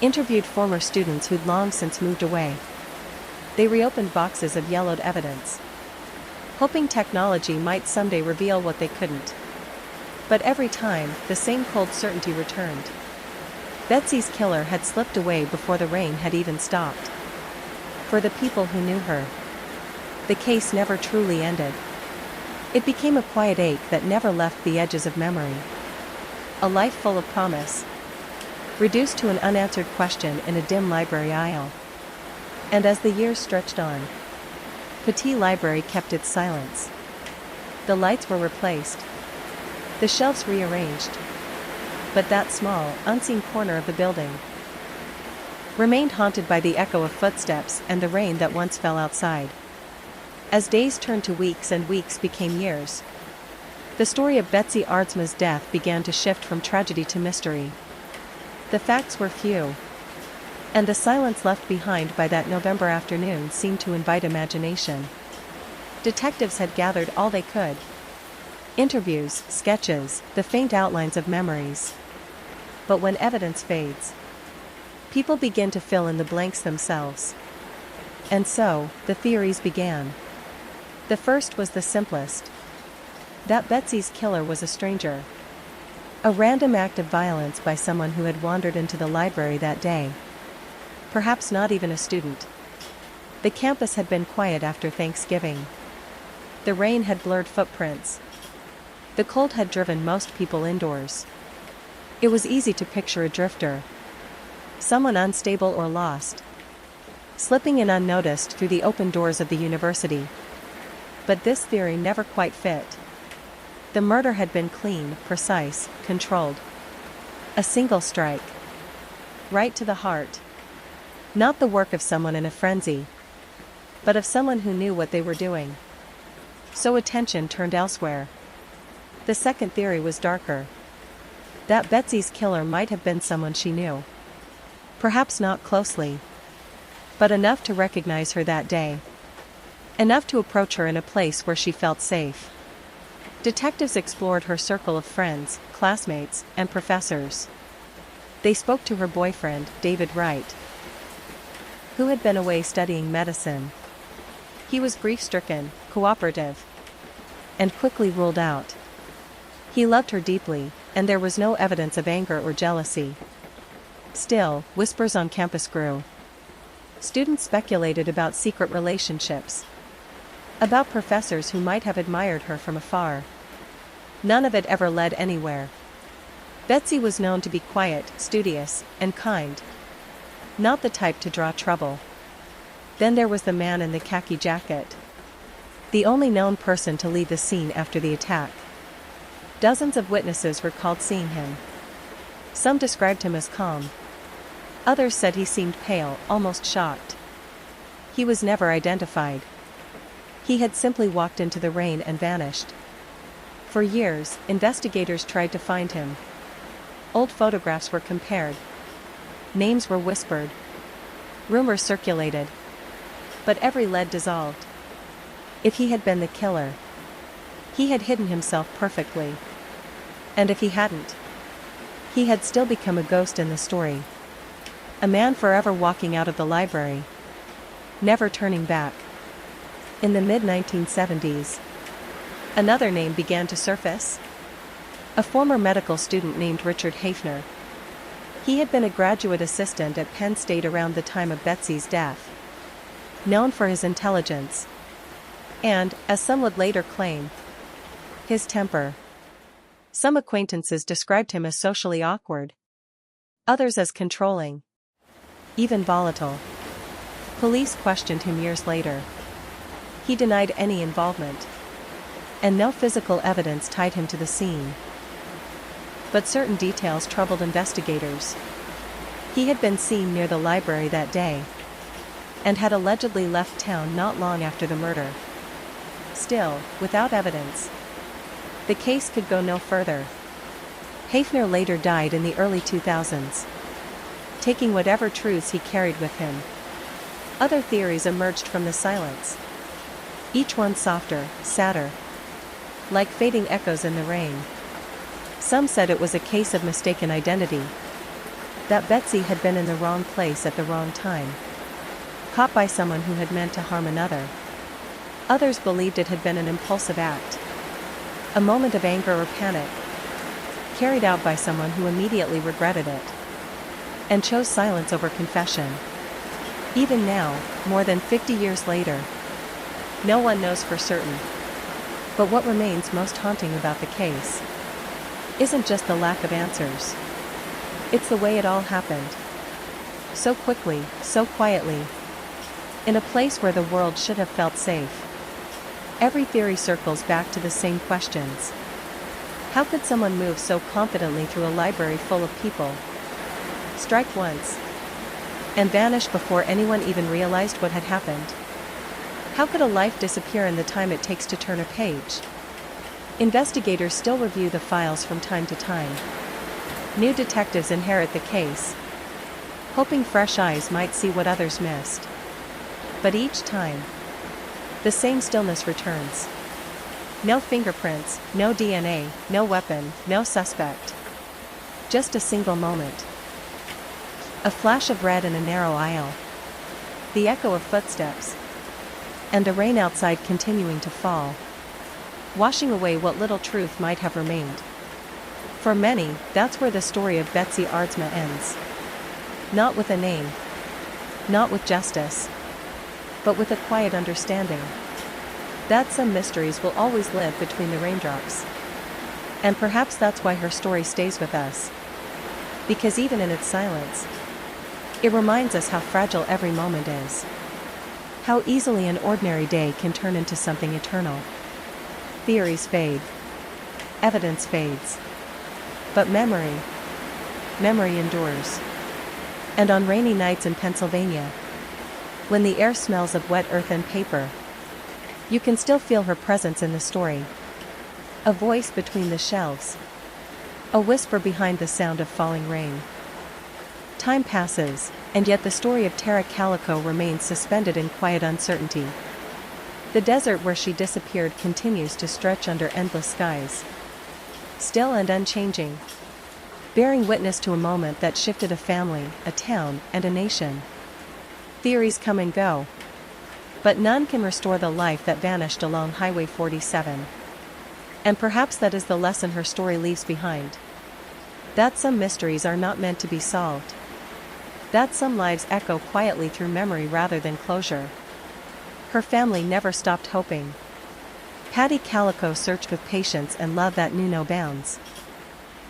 Interviewed former students who'd long since moved away. They reopened boxes of yellowed evidence, hoping technology might someday reveal what they couldn't. But every time, the same cold certainty returned. Betsy's killer had slipped away before the rain had even stopped. For the people who knew her, the case never truly ended. It became a quiet ache that never left the edges of memory. A life full of promise, reduced to an unanswered question in a dim library aisle. And as the years stretched on, Petit Library kept its silence. The lights were replaced, the shelves rearranged, but that small, unseen corner of the building remained haunted by the echo of footsteps and the rain that once fell outside. As days turned to weeks and weeks became years, the story of Betsy Aardsma's death began to shift from tragedy to mystery. The facts were few, and the silence left behind by that November afternoon seemed to invite imagination. Detectives had gathered all they could: interviews, sketches, the faint outlines of memories. But when evidence fades, people begin to fill in the blanks themselves. And so, the theories began. The first was the simplest: that Betsy's killer was a stranger. A random act of violence by someone who had wandered into the library that day. Perhaps not even a student. The campus had been quiet after Thanksgiving. The rain had blurred footprints. The cold had driven most people indoors. It was easy to picture a drifter, someone unstable or lost, slipping in unnoticed through the open doors of the university. But this theory never quite fit. The murder had been clean, precise, controlled. A single strike. Right to the heart. Not the work of someone in a frenzy, but of someone who knew what they were doing. So attention turned elsewhere. The second theory was darker: that Betsy's killer might have been someone she knew. Perhaps not closely, but enough to recognize her that day. Enough to approach her in a place where she felt safe. Detectives explored her circle of friends, classmates, and professors. They spoke to her boyfriend, David Wright, who had been away studying medicine. He was grief-stricken, cooperative, and quickly ruled out. He loved her deeply, and there was no evidence of anger or jealousy. Still, whispers on campus grew. Students speculated about secret relationships, about professors who might have admired her from afar. None of it ever led anywhere. Betsy was known to be quiet, studious, and kind. Not the type to draw trouble. Then there was the man in the khaki jacket, the only known person to leave the scene after the attack. Dozens of witnesses recalled seeing him. Some described him as calm. Others said he seemed pale, almost shocked. He was never identified. He had simply walked into the rain and vanished. For years, investigators tried to find him. Old photographs were compared. Names were whispered. Rumors circulated. But every lead dissolved. If he had been the killer, he had hidden himself perfectly. And if he hadn't, he had still become a ghost in the story. A man forever walking out of the library, never turning back. In the mid-1970s, another name began to surface. A former medical student named Richard Hafner. He had been a graduate assistant at Penn State around the time of Betsy's death. Known for his intelligence, and, as some would later claim, his temper. Some acquaintances described him as socially awkward. Others as controlling. Even volatile. Police questioned him years later. He denied any involvement, and no physical evidence tied him to the scene. But certain details troubled investigators. He had been seen near the library that day, and had allegedly left town not long after the murder. Still, without evidence, the case could go no further. Hafner later died in the early 2000s, taking whatever truths he carried with him. Other theories emerged from the silence, each one softer, sadder, like fading echoes in the rain. Some said it was a case of mistaken identity, that Betsy had been in the wrong place at the wrong time, caught by someone who had meant to harm another. Others believed it had been an impulsive act, a moment of anger or panic, carried out by someone who immediately regretted it. and chose silence over confession. Even now, more than 50 years later, no one knows for certain. But what remains most haunting about the case isn't just the lack of answers. It's the way it all happened. So quickly, so quietly. In a place where the world should have felt safe. Every theory circles back to the same questions. How could someone move so confidently through a library full of people, strike once, and vanish before anyone even realized what had happened? How could a life disappear in the time it takes to turn a page? Investigators still review the files from time to time. New detectives inherit the case, hoping fresh eyes might see what others missed. But each time, the same stillness returns. No fingerprints, no DNA, no weapon, no suspect. Just a single moment. A flash of red in a narrow aisle. The echo of footsteps. And the rain outside continuing to fall, washing away what little truth might have remained. For many, that's where the story of Betsy Aardsma ends. Not with a name. Not with justice. But with a quiet understanding that some mysteries will always live between the raindrops. And perhaps that's why her story stays with us. Because even in its silence, it reminds us how fragile every moment is. How easily an ordinary day can turn into something eternal. Theories fade. Evidence fades. But memory endures. And on rainy nights in Pennsylvania, when the air smells of wet earth and paper, you can still feel her presence in the story. A voice between the shelves. A whisper behind the sound of falling rain. Time passes, and yet the story of Tara Calico remains suspended in quiet uncertainty. The desert where she disappeared continues to stretch under endless skies. Still and unchanging. Bearing witness to a moment that shifted a family, a town, and a nation. Theories come and go. But none can restore the life that vanished along Highway 47. And perhaps that is the lesson her story leaves behind. That some mysteries are not meant to be solved. That some lives echo quietly through memory rather than closure. Her family never stopped hoping. Patty Calico searched with patience and love that knew no bounds.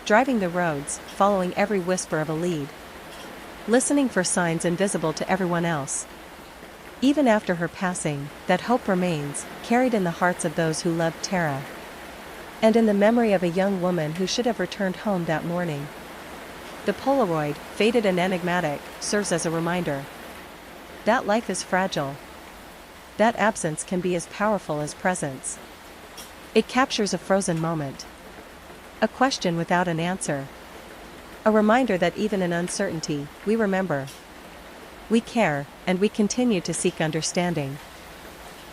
Driving the roads, following every whisper of a lead. Listening for signs invisible to everyone else. Even after her passing, that hope remains, carried in the hearts of those who loved Tara. And in the memory of a young woman who should have returned home that morning. The Polaroid, faded and enigmatic, serves as a reminder that life is fragile. That absence can be as powerful as presence. It captures a frozen moment. A question without an answer. A reminder that even in uncertainty, we remember. We care, and we continue to seek understanding.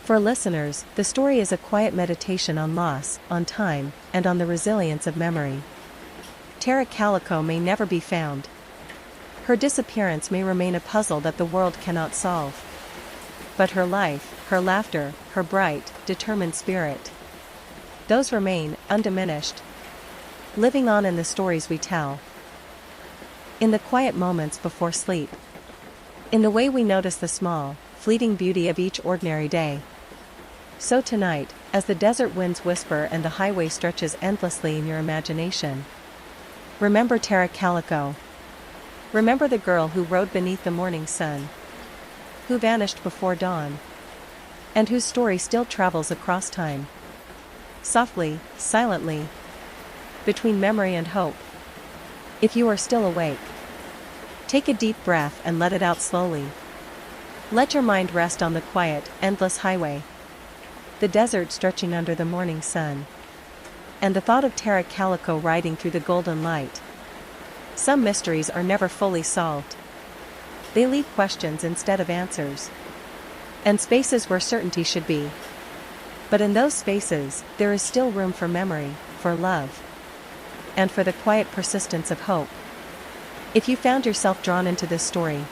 For listeners, the story is a quiet meditation on loss, on time, and on the resilience of memory. Tara Calico may never be found. Her disappearance may remain a puzzle that the world cannot solve. But her life, her laughter, her bright, determined spirit, those remain, undiminished. Living on in the stories we tell. In the quiet moments before sleep. In the way we notice the small, fleeting beauty of each ordinary day. So tonight, as the desert winds whisper and the highway stretches endlessly in your imagination, remember Tara Calico. Remember the girl who rode beneath the morning sun, who vanished before dawn, and whose story still travels across time. Softly, silently, between memory and hope. If you are still awake, take a deep breath and let it out slowly. Let your mind rest on the quiet, endless highway. The desert stretching under the morning sun. And the thought of Tara Calico riding through the golden light. Some mysteries are never fully solved. They leave questions instead of answers. And spaces where certainty should be. But in those spaces, there is still room for memory, for love. And for the quiet persistence of hope. If you found yourself drawn into this story,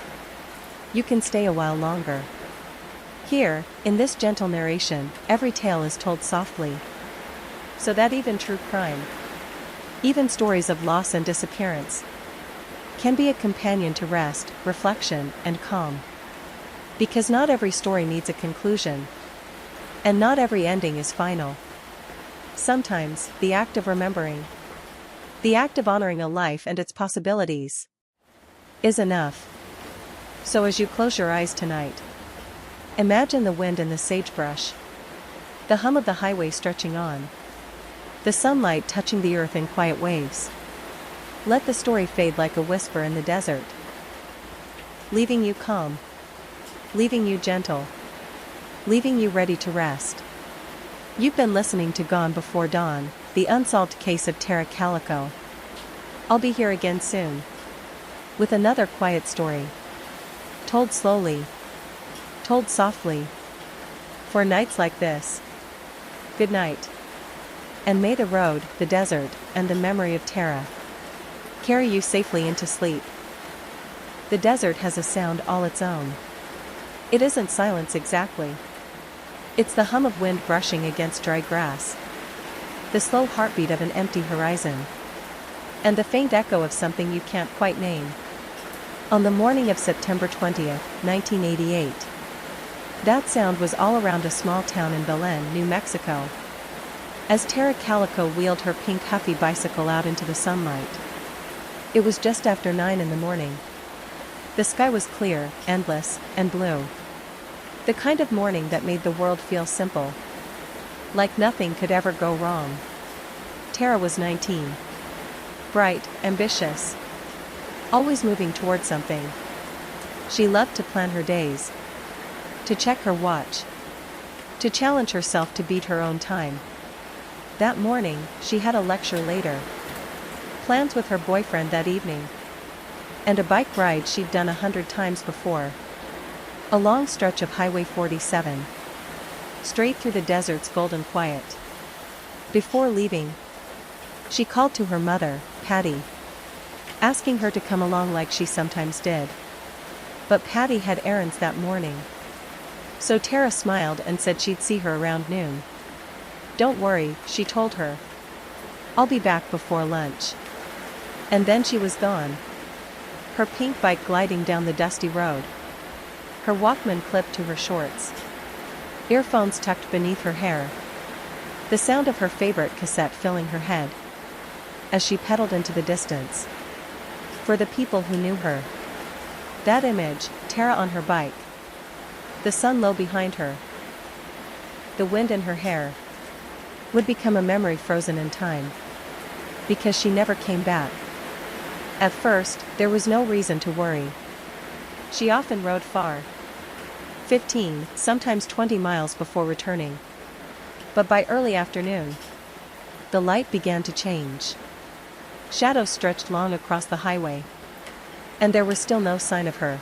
you can stay a while longer. Here, in this gentle narration, every tale is told softly. So that even true crime, even stories of loss and disappearance, can be a companion to rest, reflection, and calm. Because not every story needs a conclusion, and not every ending is final. Sometimes, the act of remembering, the act of honoring a life and its possibilities, is enough. So as you close your eyes tonight, imagine the wind in the sagebrush, the hum of the highway stretching on, the sunlight touching the earth in quiet waves. Let the story fade like a whisper in the desert, leaving you calm, leaving you gentle, leaving you ready to rest. You've been listening to Gone Before Dawn, the unsolved case of Tara Calico. I'll be here again soon, with another quiet story, told slowly, told softly, for nights like this. Good night. And may the road, the desert, and the memory of Tara carry you safely into sleep. The desert has a sound all its own. It isn't silence exactly. It's the hum of wind brushing against dry grass, the slow heartbeat of an empty horizon, and the faint echo of something you can't quite name. On the morning of September 20th, 1988, that sound was all around a small town in Belen, New Mexico, as Tara Calico wheeled her pink Huffy bicycle out into the sunlight. It was just after 9 in the morning. The sky was clear, endless, and blue. The kind of morning that made the world feel simple, like nothing could ever go wrong. Tara was 19. Bright, ambitious, always moving toward something. She loved to plan her days, to check her watch, to challenge herself to beat her own time. That morning, she had a lecture later, plans with her boyfriend that evening, and a bike ride she'd done 100 times before. A long stretch of Highway 47, straight through the desert's golden quiet. Before leaving, she called to her mother, Patty, asking her to come along like she sometimes did. But Patty had errands that morning, so Tara smiled and said she'd see her around noon. Don't worry, she told her. I'll be back before lunch. And then she was gone, her pink bike gliding down the dusty road, her Walkman clipped to her shorts, earphones tucked beneath her hair, the sound of her favorite cassette filling her head as she pedaled into the distance. For the people who knew her, that image, Tara on her bike, the sun low behind her, the wind in her hair, would become a memory frozen in time, because she never came back. At first, there was no reason to worry. She often rode far, 15, sometimes 20 miles before returning. But by early afternoon, the light began to change. Shadows stretched long across the highway, and there was still no sign of her.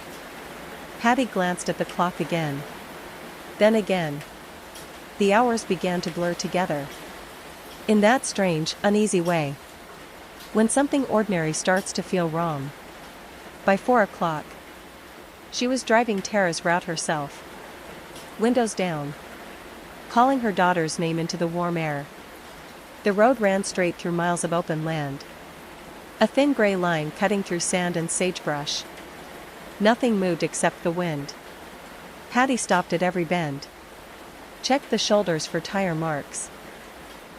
Patty glanced at the clock again. Then again. The hours began to blur together, in that strange, uneasy way, when something ordinary starts to feel wrong. By 4 o'clock, she was driving Tara's route herself, windows down, calling her daughter's name into the warm air. The road ran straight through miles of open land, a thin gray line cutting through sand and sagebrush. Nothing moved except the wind. Patty stopped at every bend, checked the shoulders for tire marks,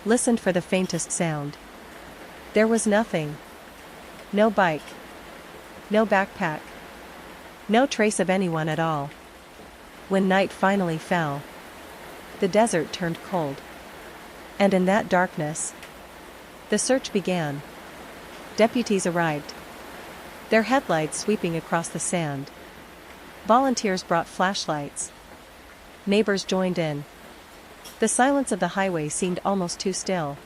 listened for the faintest sound. There was nothing. No bike, no backpack, no trace of anyone at all. When night finally fell, the desert turned cold, and in that darkness, the search began. Deputies arrived, their headlights sweeping across the sand. Volunteers brought flashlights. Neighbors joined in. The silence of the highway seemed almost too still,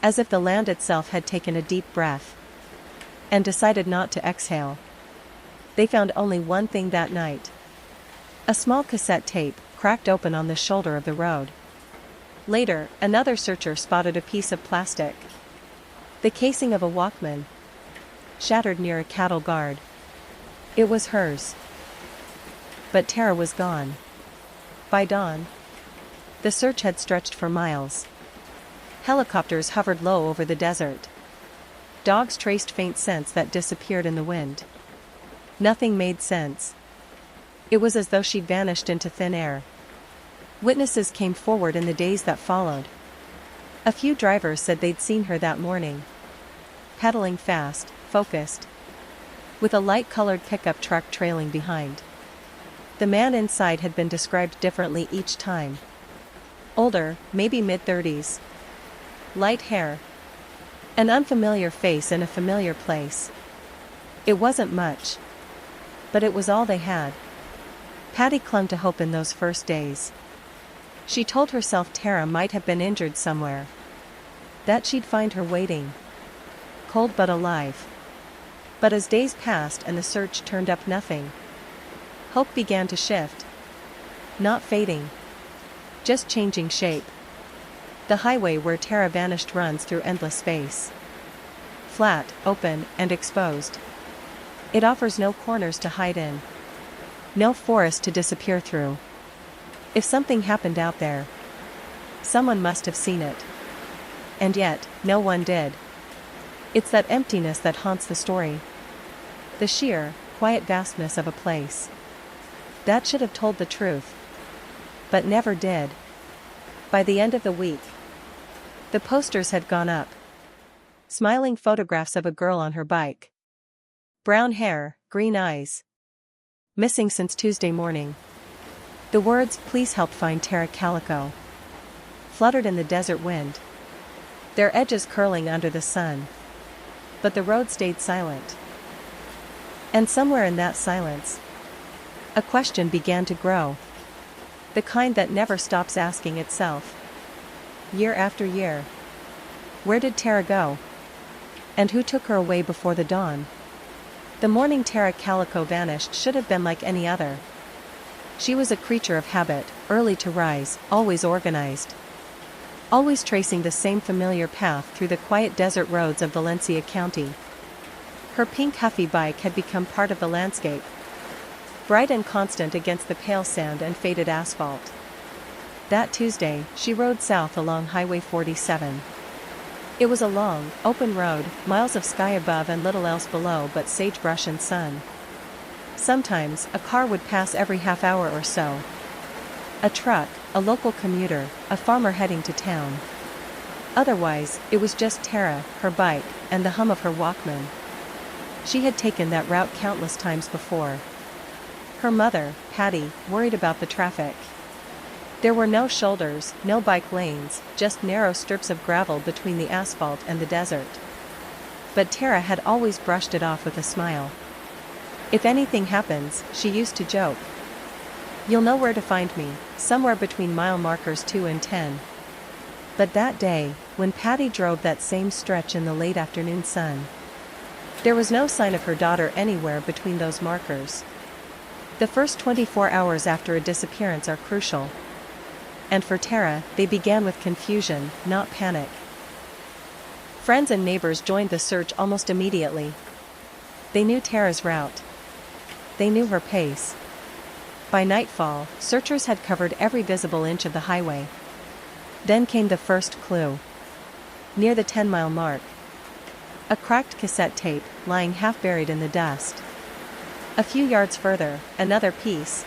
as if the land itself had taken a deep breath and decided not to exhale. They found only one thing that night: a small cassette tape, cracked open on the shoulder of the road. Later, another searcher spotted a piece of plastic, the casing of a Walkman, shattered near a cattle guard. It was hers. But Tara was gone. By dawn, the search had stretched for miles. Helicopters hovered low over the desert, Dogs traced faint scents that disappeared in the wind. Nothing made sense. It was as though she'd vanished into thin air. Witnesses came forward in the days that followed. A few drivers said they'd seen her that morning. Pedaling fast, focused, with a light-colored pickup truck trailing behind. The man inside had been described differently each time. Older, maybe mid-30s. Light hair. An unfamiliar face in a familiar place. It wasn't much, but it was all they had. Patty clung to hope in those first days. She told herself Tara might have been injured somewhere. That she'd find her waiting. Cold but alive. But as days passed and the search turned up nothing, hope began to shift. Not fading. Just changing shape. The highway where Tara vanished runs through endless space. Flat, open, and exposed. It offers no corners to hide in. No forest to disappear through. If something happened out there, someone must have seen it. And yet, no one did. It's that emptiness that haunts the story. The sheer, quiet vastness of a place. That should have told the truth. But never did. By the end of the week, the posters had gone up. Smiling photographs of a girl on her bike. Brown hair, green eyes. Missing since Tuesday morning. The words, "Please help find Tara Calico," fluttered in the desert wind. Their edges curling under the sun. But the road stayed silent. And somewhere in that silence, a question began to grow. The kind that never stops asking itself. Year after year. Where did Tara go? And who took her away before the dawn? The morning Tara Calico vanished should have been like any other. She was a creature of habit, early to rise, always organized. Always tracing the same familiar path through the quiet desert roads of Valencia County. Her pink Huffy bike had become part of the landscape. Bright and constant against the pale sand and faded asphalt. That Tuesday, she rode south along Highway 47. It was a long, open road, miles of sky above and little else below but sagebrush and sun. Sometimes, a car would pass every half hour or so. A truck, a local commuter, a farmer heading to town. Otherwise, it was just Tara, her bike, and the hum of her Walkman. She had taken that route countless times before. Her mother, Patty, worried about the traffic. There were no shoulders, no bike lanes, just narrow strips of gravel between the asphalt and the desert. But Tara had always brushed it off with a smile. If anything happens, she used to joke, "You'll know where to find me, somewhere between mile markers 2 and 10. But that day, when Patty drove that same stretch in the late afternoon sun, there was no sign of her daughter anywhere between those markers. The first 24 hours after a disappearance are crucial. And for Tara, they began with confusion, not panic. Friends and neighbors joined the search almost immediately. They knew Tara's route. They knew her pace. By nightfall, searchers had covered every visible inch of the highway. Then came the first clue. Near the 10-mile mark. A cracked cassette tape, lying half buried in the dust. A few yards further, another piece.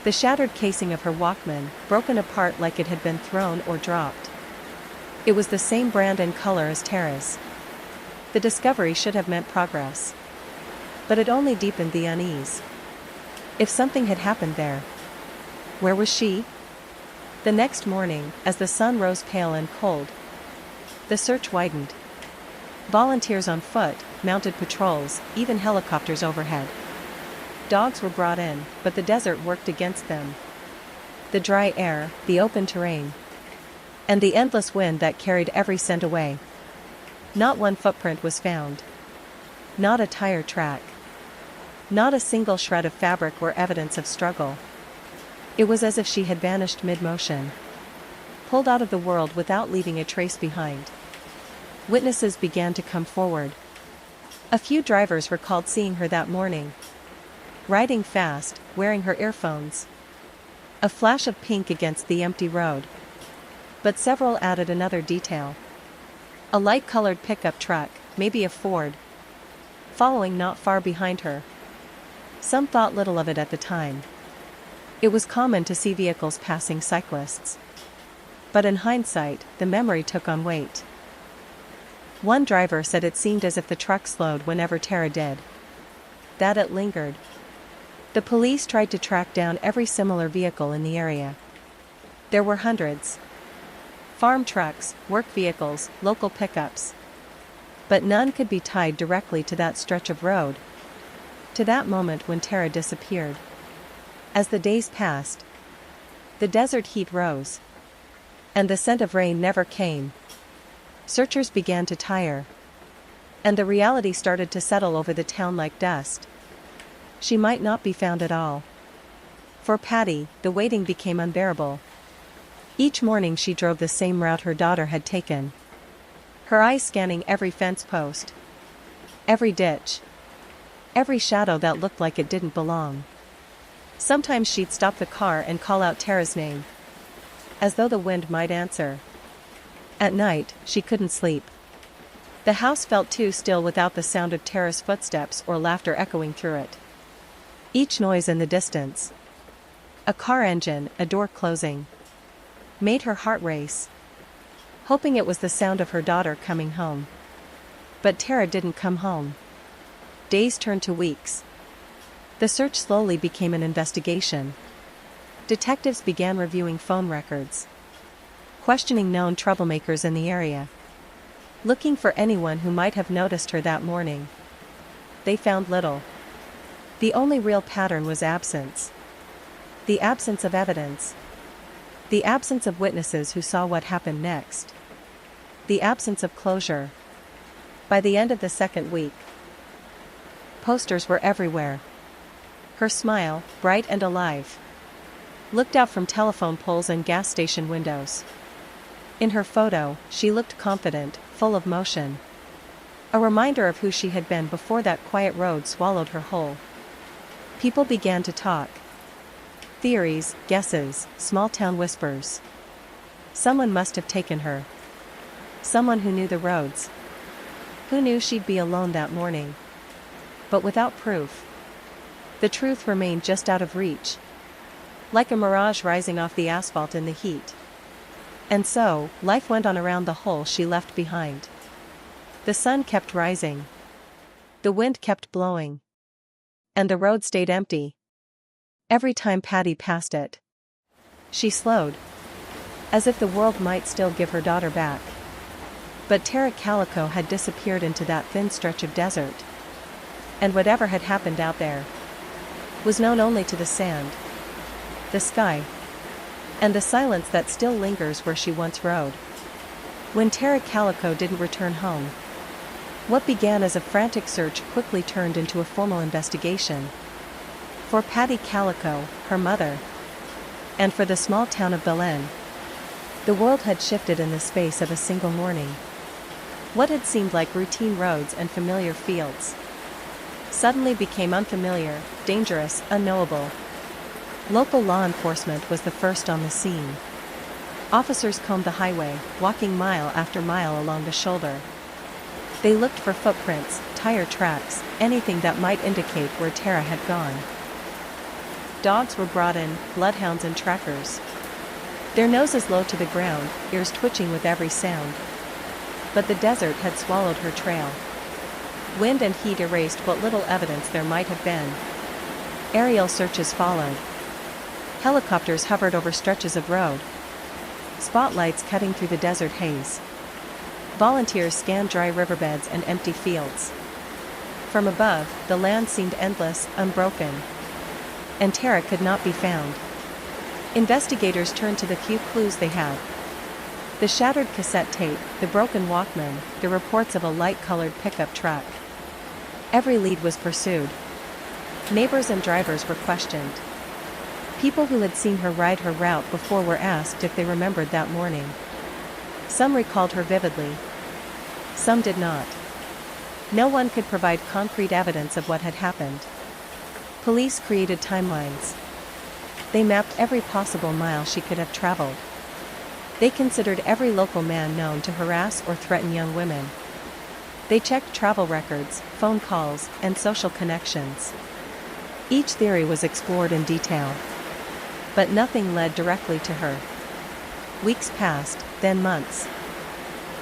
The shattered casing of her Walkman, broken apart like it had been thrown or dropped. It was the same brand and color as Tara's. The discovery should have meant progress. But it only deepened the unease. If something had happened there, where was she? The next morning, as the sun rose pale and cold, the search widened. Volunteers on foot, mounted patrols, even helicopters overhead. Dogs were brought in, but the desert worked against them. The dry air, the open terrain, and the endless wind that carried every scent away. Not one footprint was found. Not a tire track. Not a single shred of fabric or evidence of struggle. It was as if she had vanished mid-motion. Pulled out of the world without leaving a trace behind. Witnesses began to come forward. A few drivers recalled seeing her that morning. Riding fast, wearing her earphones. A flash of pink against the empty road. But several added another detail. A light-colored pickup truck, maybe a Ford, following not far behind her. Some thought little of it at the time. It was common to see vehicles passing cyclists. But in hindsight, the memory took on weight. One driver said it seemed as if the truck slowed whenever Tara did. That it lingered. The police tried to track down every similar vehicle in the area. There were hundreds. Farm trucks, work vehicles, local pickups. But none could be tied directly to that stretch of road, to that moment when Tara disappeared. As the days passed, the desert heat rose, and the scent of rain never came. Searchers began to tire, and the reality started to settle over the town like dust. She might not be found at all. For Patty, the waiting became unbearable. Each morning she drove the same route her daughter had taken, her eyes scanning every fence post, every ditch, every shadow that looked like it didn't belong. Sometimes she'd stop the car and call out Tara's name, as though the wind might answer. At night, she couldn't sleep. The house felt too still without the sound of Tara's footsteps or laughter echoing through it. Each noise in the distance, a car engine, a door closing, made her heart race, hoping it was the sound of her daughter coming home. But Tara didn't come home. Days turned to weeks. The search slowly became an investigation. Detectives began reviewing phone records, questioning known troublemakers in the area, looking for anyone who might have noticed her that morning. They found little. The only real pattern was absence. The absence of evidence. The absence of witnesses who saw what happened next. The absence of closure. By the end of the second week, posters were everywhere. Her smile, bright and alive, looked out from telephone poles and gas station windows. In her photo, she looked confident, full of motion. A reminder of who she had been before that quiet road swallowed her whole. People began to talk. Theories, guesses, small-town whispers. Someone must have taken her. Someone who knew the roads. Who knew she'd be alone that morning. But without proof. The truth remained just out of reach, like a mirage rising off the asphalt in the heat. And so, life went on around the hole she left behind. The sun kept rising. The wind kept blowing. And the road stayed empty. Every time Patty passed it, she slowed, as if the world might still give her daughter back. But Tara Calico had disappeared into that thin stretch of desert. And whatever had happened out there was known only to the sand, the sky, and the silence that still lingers where she once rode. When Tara Calico didn't return home, what began as a frantic search quickly turned into a formal investigation. For Patty Calico, her mother, and for the small town of Belen, the world had shifted in the space of a single morning. What had seemed like routine roads and familiar fields suddenly became unfamiliar, dangerous, unknowable. Local law enforcement was the first on the scene. Officers combed the highway, walking mile after mile along the shoulder. They looked for footprints, tire tracks, anything that might indicate where Tara had gone. Dogs were brought in, bloodhounds and trackers. Their noses low to the ground, ears twitching with every sound. But the desert had swallowed her trail. Wind and heat erased what little evidence there might have been. Aerial searches followed. Helicopters hovered over stretches of road, spotlights cutting through the desert haze. Volunteers scanned dry riverbeds and empty fields. From above, the land seemed endless, unbroken. And Tara could not be found. Investigators turned to the few clues they had. The shattered cassette tape, the broken Walkman, the reports of a light-colored pickup truck. Every lead was pursued. Neighbors and drivers were questioned. People who had seen her ride her route before were asked if they remembered that morning. Some recalled her vividly. Some did not. No one could provide concrete evidence of what had happened. Police created timelines. They mapped every possible mile she could have traveled. They considered every local man known to harass or threaten young women. They checked travel records, phone calls, and social connections. Each theory was explored in detail. But nothing led directly to her. Weeks passed, then months.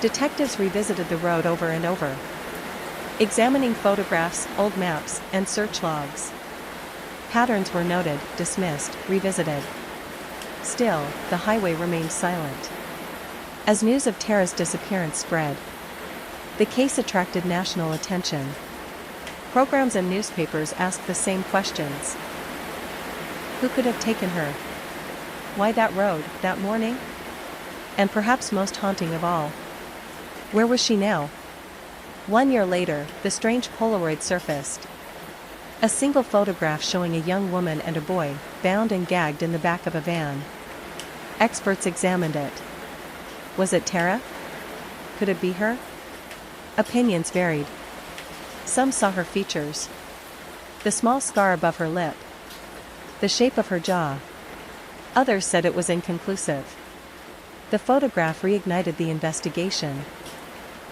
Detectives revisited the road over and over, examining photographs, old maps, and search logs. Patterns were noted, dismissed, revisited. Still, the highway remained silent. As news of Tara's disappearance spread, the case attracted national attention. Programs and newspapers asked the same questions. Who could have taken her? Why that road, that morning? And perhaps most haunting of all, where was she now? 1 year later, the strange Polaroid surfaced. A single photograph showing a young woman and a boy, bound and gagged in the back of a van. Experts examined it. Was it Tara? Could it be her? Opinions varied. Some saw her features. The small scar above her lip. The shape of her jaw. Others said it was inconclusive. The photograph reignited the investigation,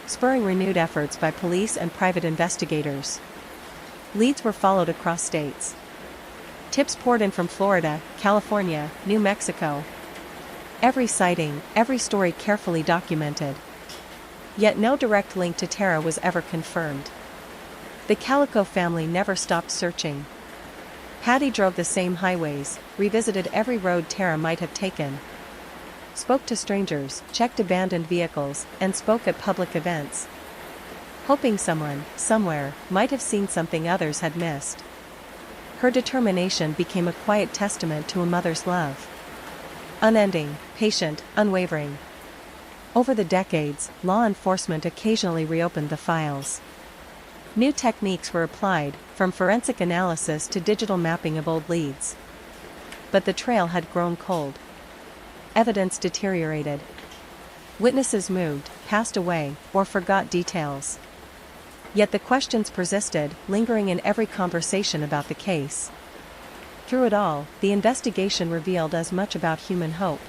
spurring renewed efforts by police and private investigators. Leads were followed across states. Tips poured in from Florida, California, New Mexico. Every sighting, every story carefully documented. Yet no direct link to Tara was ever confirmed. The Calico family never stopped searching. Patty drove the same highways, revisited every road Tara might have taken. Spoke to strangers, checked abandoned vehicles, and spoke at public events, hoping someone, somewhere, might have seen something others had missed. Her determination became a quiet testament to a mother's love. Unending, patient, unwavering. Over the decades, law enforcement occasionally reopened the files. New techniques were applied, from forensic analysis to digital mapping of old leads. But the trail had grown cold. Evidence deteriorated. Witnesses moved, passed away, or forgot details. Yet the questions persisted, lingering in every conversation about the case. Through it all, the investigation revealed as much about human hope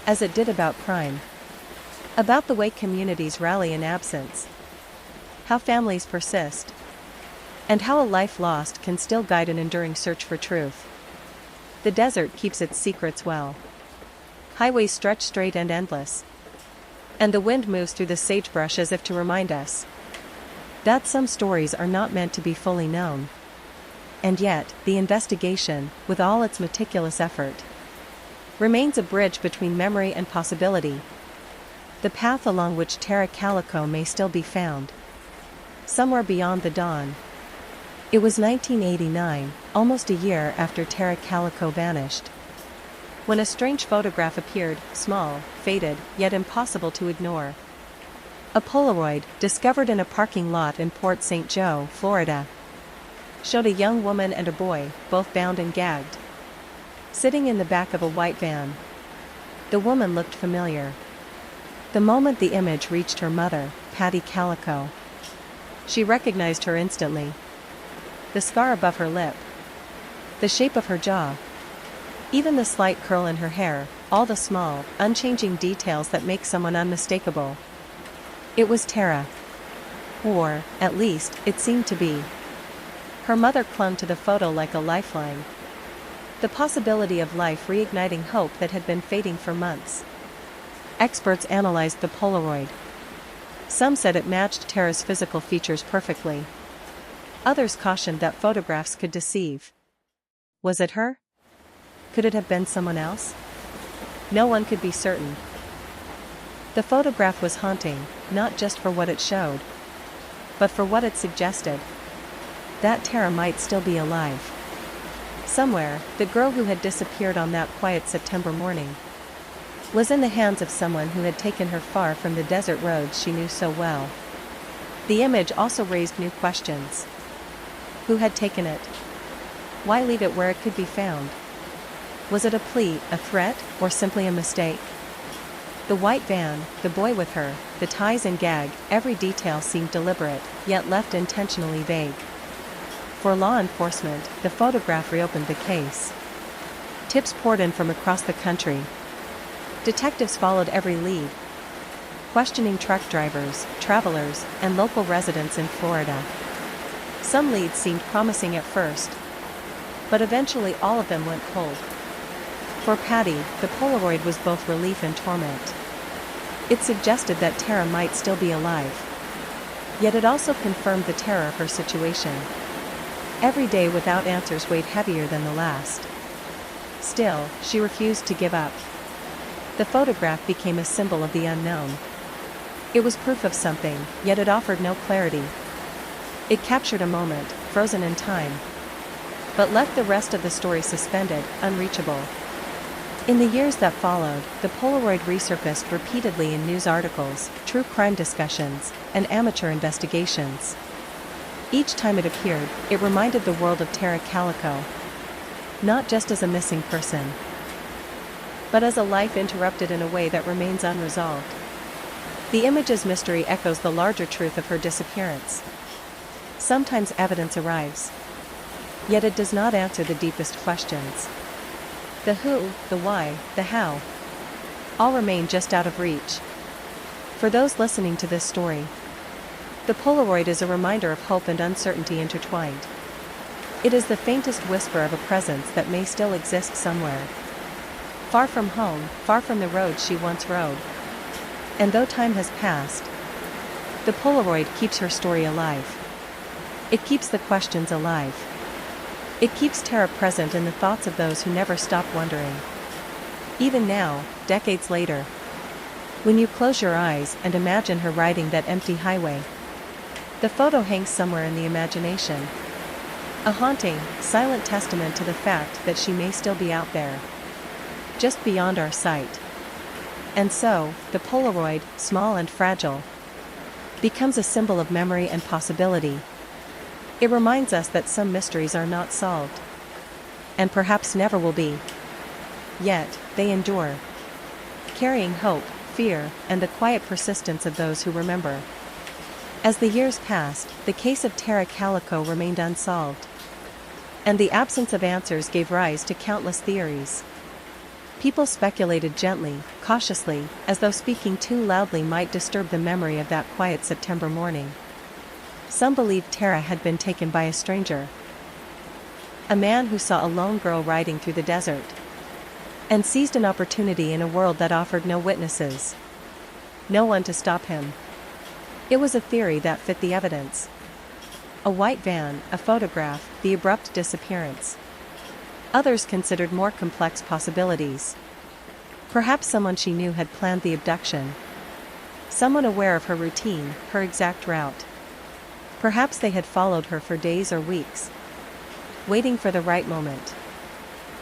as it did about crime. About the way communities rally in absence, how families persist, and how a life lost can still guide an enduring search for truth. The desert keeps its secrets well. Highways stretch straight and endless. And the wind moves through the sagebrush as if to remind us that some stories are not meant to be fully known. And yet, the investigation, with all its meticulous effort, remains a bridge between memory and possibility. The path along which Tara Calico may still be found, somewhere beyond the dawn. It was 1989, almost a year after Tara Calico vanished, when a strange photograph appeared, small, faded, yet impossible to ignore. A Polaroid, discovered in a parking lot in Port St. Joe, Florida, showed a young woman and a boy, both bound and gagged, sitting in the back of a white van. The woman looked familiar. The moment the image reached her mother, Patty Calico, she recognized her instantly. The scar above her lip, the shape of her jaw, even the slight curl in her hair, all the small, unchanging details that make someone unmistakable. It was Tara. Or, at least, it seemed to be. Her mother clung to the photo like a lifeline. The possibility of life reigniting hope that had been fading for months. Experts analyzed the Polaroid. Some said it matched Tara's physical features perfectly. Others cautioned that photographs could deceive. Was it her? Could it have been someone else? No one could be certain. The photograph was haunting, not just for what it showed, but for what it suggested. That Tara might still be alive. Somewhere, the girl who had disappeared on that quiet September morning was in the hands of someone who had taken her far from the desert roads she knew so well. The image also raised new questions. Who had taken it? Why leave it where it could be found? Was it a plea, a threat, or simply a mistake? The white van, the boy with her, the ties and gag, every detail seemed deliberate, yet left intentionally vague. For law enforcement, the photograph reopened the case. Tips poured in from across the country. Detectives followed every lead, questioning truck drivers, travelers, and local residents in Florida. Some leads seemed promising at first, but eventually all of them went cold. For Patty, the Polaroid was both relief and torment. It suggested that Tara might still be alive. Yet it also confirmed the terror of her situation. Every day without answers weighed heavier than the last. Still, she refused to give up. The photograph became a symbol of the unknown. It was proof of something, yet it offered no clarity. It captured a moment, frozen in time, but left the rest of the story suspended, unreachable. In the years that followed, the Polaroid resurfaced repeatedly in news articles, true crime discussions, and amateur investigations. Each time it appeared, it reminded the world of Tara Calico. Not just as a missing person, but as a life interrupted in a way that remains unresolved. The image's mystery echoes the larger truth of her disappearance. Sometimes evidence arrives, yet it does not answer the deepest questions. The who, the why, the how, all remain just out of reach. For those listening to this story, the Polaroid is a reminder of hope and uncertainty intertwined. It is the faintest whisper of a presence that may still exist somewhere. Far from home, far from the road she once rode. And though time has passed, the Polaroid keeps her story alive. It keeps the questions alive. It keeps Tara present in the thoughts of those who never stop wondering. Even now, decades later, when you close your eyes and imagine her riding that empty highway, the photo hangs somewhere in the imagination. A haunting, silent testament to the fact that she may still be out there, just beyond our sight. And so, the Polaroid, small and fragile, becomes a symbol of memory and possibility. It reminds us that some mysteries are not solved, and perhaps never will be. Yet, they endure, carrying hope, fear, and the quiet persistence of those who remember. As the years passed, the case of Tara Calico remained unsolved, and the absence of answers gave rise to countless theories. People speculated gently, cautiously, as though speaking too loudly might disturb the memory of that quiet September morning. Some believed Tara had been taken by a stranger, a man who saw a lone girl riding through the desert, and seized an opportunity in a world that offered no witnesses, no one to stop him. It was a theory that fit the evidence. A white van, a photograph, the abrupt disappearance. Others considered more complex possibilities. Perhaps someone she knew had planned the abduction. Someone aware of her routine, her exact route. Perhaps they had followed her for days or weeks, waiting for the right moment.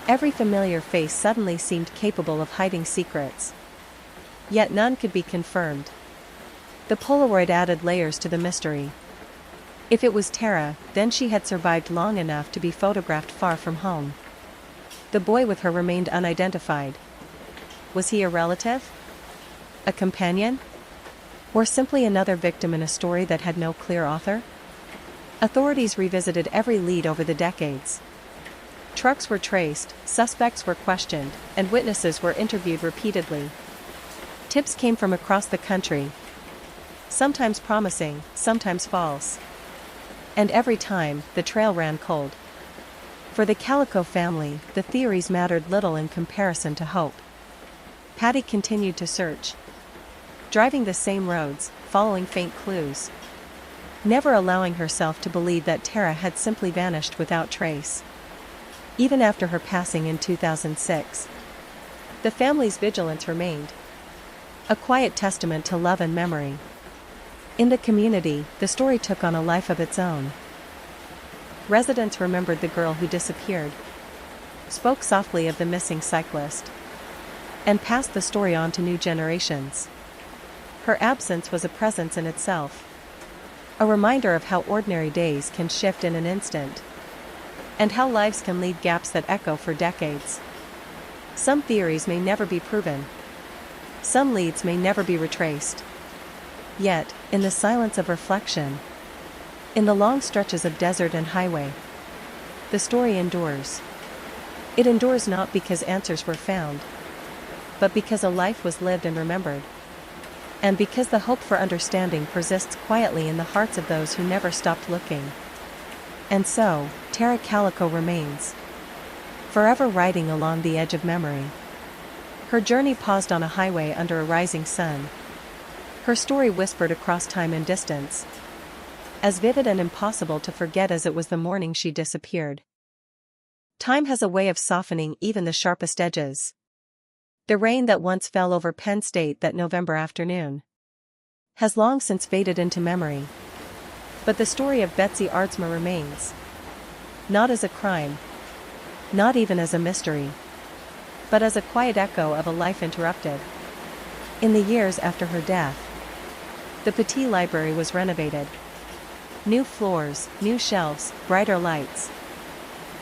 Every familiar face suddenly seemed capable of hiding secrets. Yet none could be confirmed. The Polaroid added layers to the mystery. If it was Tara, then she had survived long enough to be photographed far from home. The boy with her remained unidentified. Was he a relative? A companion? Or simply another victim in a story that had no clear author? Authorities revisited every lead over the decades. Trucks were traced, suspects were questioned, and witnesses were interviewed repeatedly. Tips came from across the country, sometimes promising, sometimes false. And every time, the trail ran cold. For the Calico family, the theories mattered little in comparison to hope. Patty continued to search, driving the same roads, following faint clues, never allowing herself to believe that Tara had simply vanished without trace. Even after her passing in 2006, the family's vigilance remained, a quiet testament to love and memory. In the community, the story took on a life of its own. Residents remembered the girl who disappeared, spoke softly of the missing cyclist, and passed the story on to new generations. Her absence was a presence in itself, a reminder of how ordinary days can shift in an instant, and how lives can leave gaps that echo for decades. Some theories may never be proven. Some leads may never be retraced. Yet, in the silence of reflection, in the long stretches of desert and highway, the story endures. It endures not because answers were found, but because a life was lived and remembered. And because the hope for understanding persists quietly in the hearts of those who never stopped looking. And so, Tara Calico remains, forever riding along the edge of memory. Her journey paused on a highway under a rising sun. Her story whispered across time and distance, as vivid and impossible to forget as it was the morning she disappeared. Time has a way of softening even the sharpest edges. The rain that once fell over Penn State that November afternoon has long since faded into memory. But the story of Betsy Aardsma remains. Not as a crime, not even as a mystery, but as a quiet echo of a life interrupted. In the years after her death, the Petit Library was renovated. New floors, new shelves, brighter lights.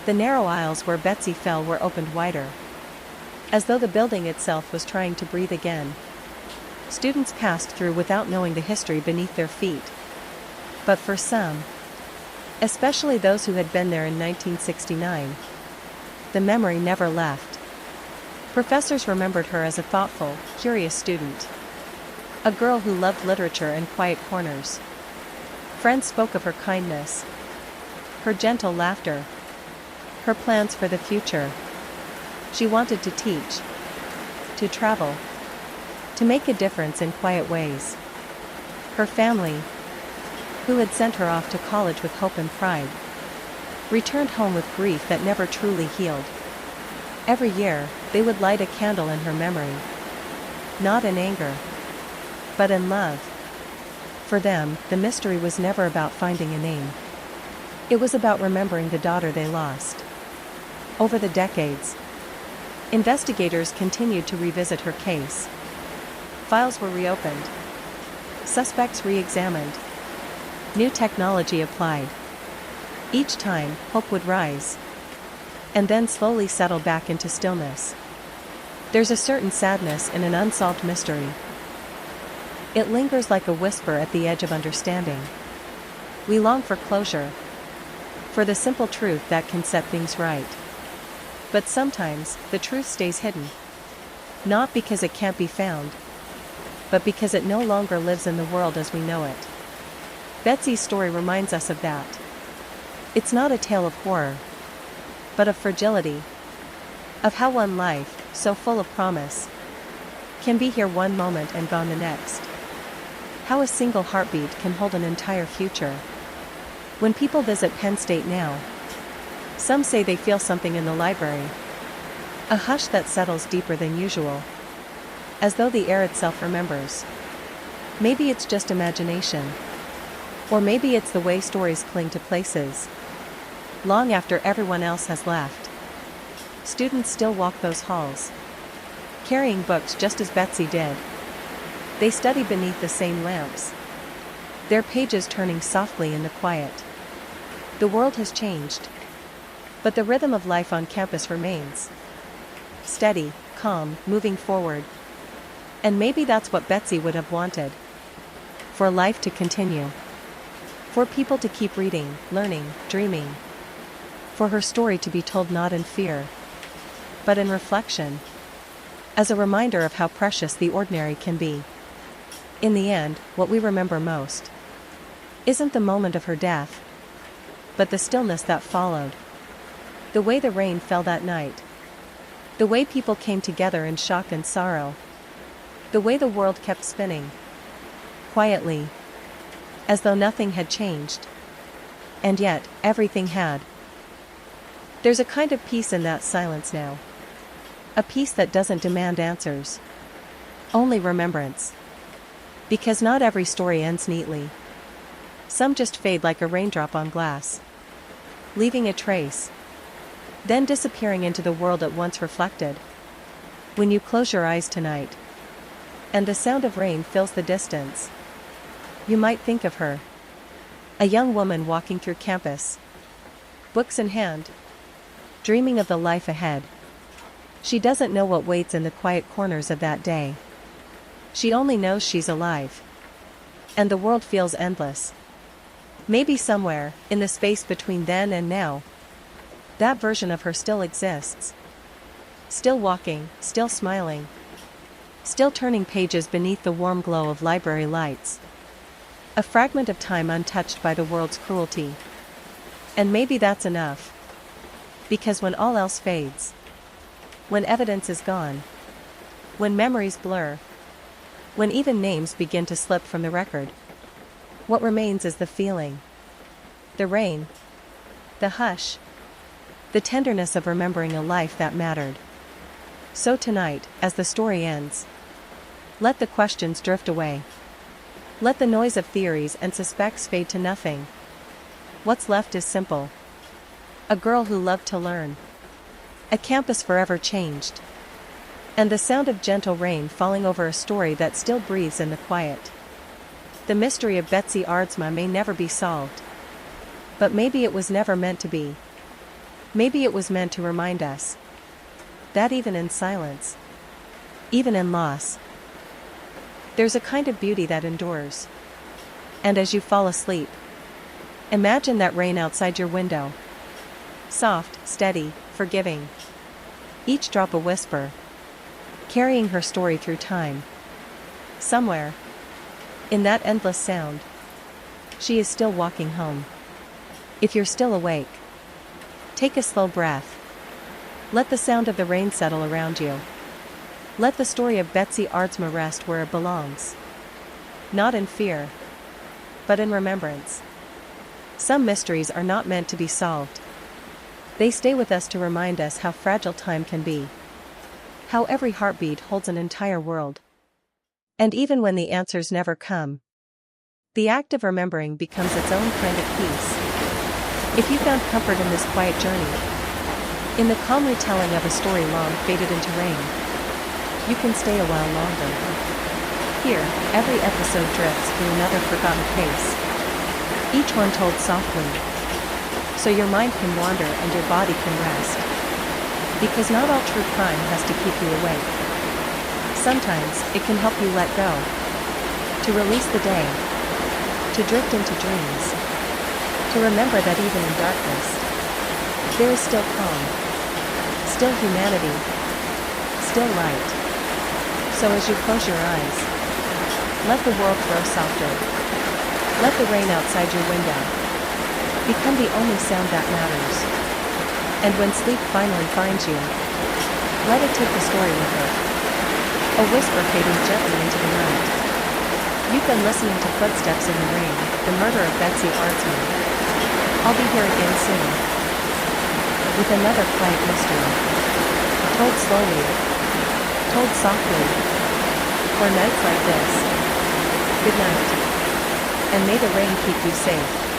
The narrow aisles where Betsy fell were opened wider, as though the building itself was trying to breathe again. Students passed through without knowing the history beneath their feet. But for some, especially those who had been there in 1969, the memory never left. Professors remembered her as a thoughtful, curious student, a girl who loved literature and quiet corners. Friends spoke of her kindness, her gentle laughter, her plans for the future. She wanted to teach, to travel, to make a difference in quiet ways. Her family, who had sent her off to college with hope and pride, returned home with grief that never truly healed. Every year, they would light a candle in her memory, not in anger, but in love. For them, the mystery was never about finding a name. It was about remembering the daughter they lost. Over the decades, investigators continued to revisit her case. Files were reopened, suspects re-examined, new technology applied. Each time, hope would rise, and then slowly settle back into stillness. There's a certain sadness in an unsolved mystery. It lingers like a whisper at the edge of understanding. We long for closure, for the simple truth that can set things right. But sometimes, the truth stays hidden. Not because it can't be found, but because it no longer lives in the world as we know it. Betsy's story reminds us of that. It's not a tale of horror, but of fragility. Of how one life, so full of promise, can be here one moment and gone the next. How a single heartbeat can hold an entire future. When people visit Penn State now, some say they feel something in the library. A hush that settles deeper than usual, as though the air itself remembers. Maybe it's just imagination. Or maybe it's the way stories cling to places long after everyone else has left. Students still walk those halls, carrying books just as Betsy did. They study beneath the same lamps, their pages turning softly in the quiet. The world has changed, but the rhythm of life on campus remains. Steady, calm, moving forward. And maybe that's what Betsy would have wanted. For life to continue. For people to keep reading, learning, dreaming. For her story to be told not in fear, but in reflection. As a reminder of how precious the ordinary can be. In the end, what we remember most isn't the moment of her death, but the stillness that followed. The way the rain fell that night. The way people came together in shock and sorrow. The way the world kept spinning, quietly, as though nothing had changed. And yet, everything had. There's a kind of peace in that silence now. A peace that doesn't demand answers, only remembrance. Because not every story ends neatly. Some just fade like a raindrop on glass, leaving a trace, then disappearing into the world it once reflected. When you close your eyes tonight, and the sound of rain fills the distance, you might think of her. A young woman walking through campus, books in hand, dreaming of the life ahead. She doesn't know what waits in the quiet corners of that day. She only knows she's alive. And the world feels endless. Maybe somewhere, in the space between then and now, that version of her still exists. Still walking, still smiling. still turning pages beneath the warm glow of library lights. A fragment of time untouched by the world's cruelty. And maybe that's enough. Because when all else fades, when evidence is gone, when memories blur, when even names begin to slip from the record, what remains is the feeling. The rain. The hush. The tenderness of remembering a life that mattered. So tonight, as the story ends, let the questions drift away. Let the noise of theories and suspects fade to nothing. What's left is simple. A girl who loved to learn. A campus forever changed. And the sound of gentle rain falling over a story that still breathes in the quiet. The mystery of Betsy Aardsma may never be solved. But maybe it was never meant to be. Maybe it was meant to remind us that even in silence, even in loss, there's a kind of beauty that endures. And as you fall asleep, imagine that rain outside your window. Soft, steady, forgiving. Each drop a whisper, carrying her story through time. Somewhere, in that endless sound, she is still walking home. If you're still awake, take a slow breath. Let the sound of the rain settle around you. Let the story of Betsy Aardsma rest where it belongs. Not in fear, but in remembrance. Some mysteries are not meant to be solved. They stay with us to remind us how fragile time can be. How every heartbeat holds an entire world. And even when the answers never come, the act of remembering becomes its own kind of peace. If you found comfort in this quiet journey, in the calm retelling of a story long faded into rain, you can stay a while longer. Here, every episode drifts through another forgotten case. Each one told softly, so your mind can wander and your body can rest. Because not all true crime has to keep you awake. Sometimes, it can help you let go. To release the day. To drift into dreams. To remember that even in darkness, there is still calm. Still humanity. Still light. So as you close your eyes, let the world grow softer. Let the rain outside your window become the only sound that matters. And when sleep finally finds you, let it take the story with it. A whisper fading gently into the night. You've been listening to Footsteps in the Rain, the murder of Betsy Aardsma. I'll be here again soon, with another quiet mystery. Told slowly, told softly, for nights like this. Good night. And may the rain keep you safe.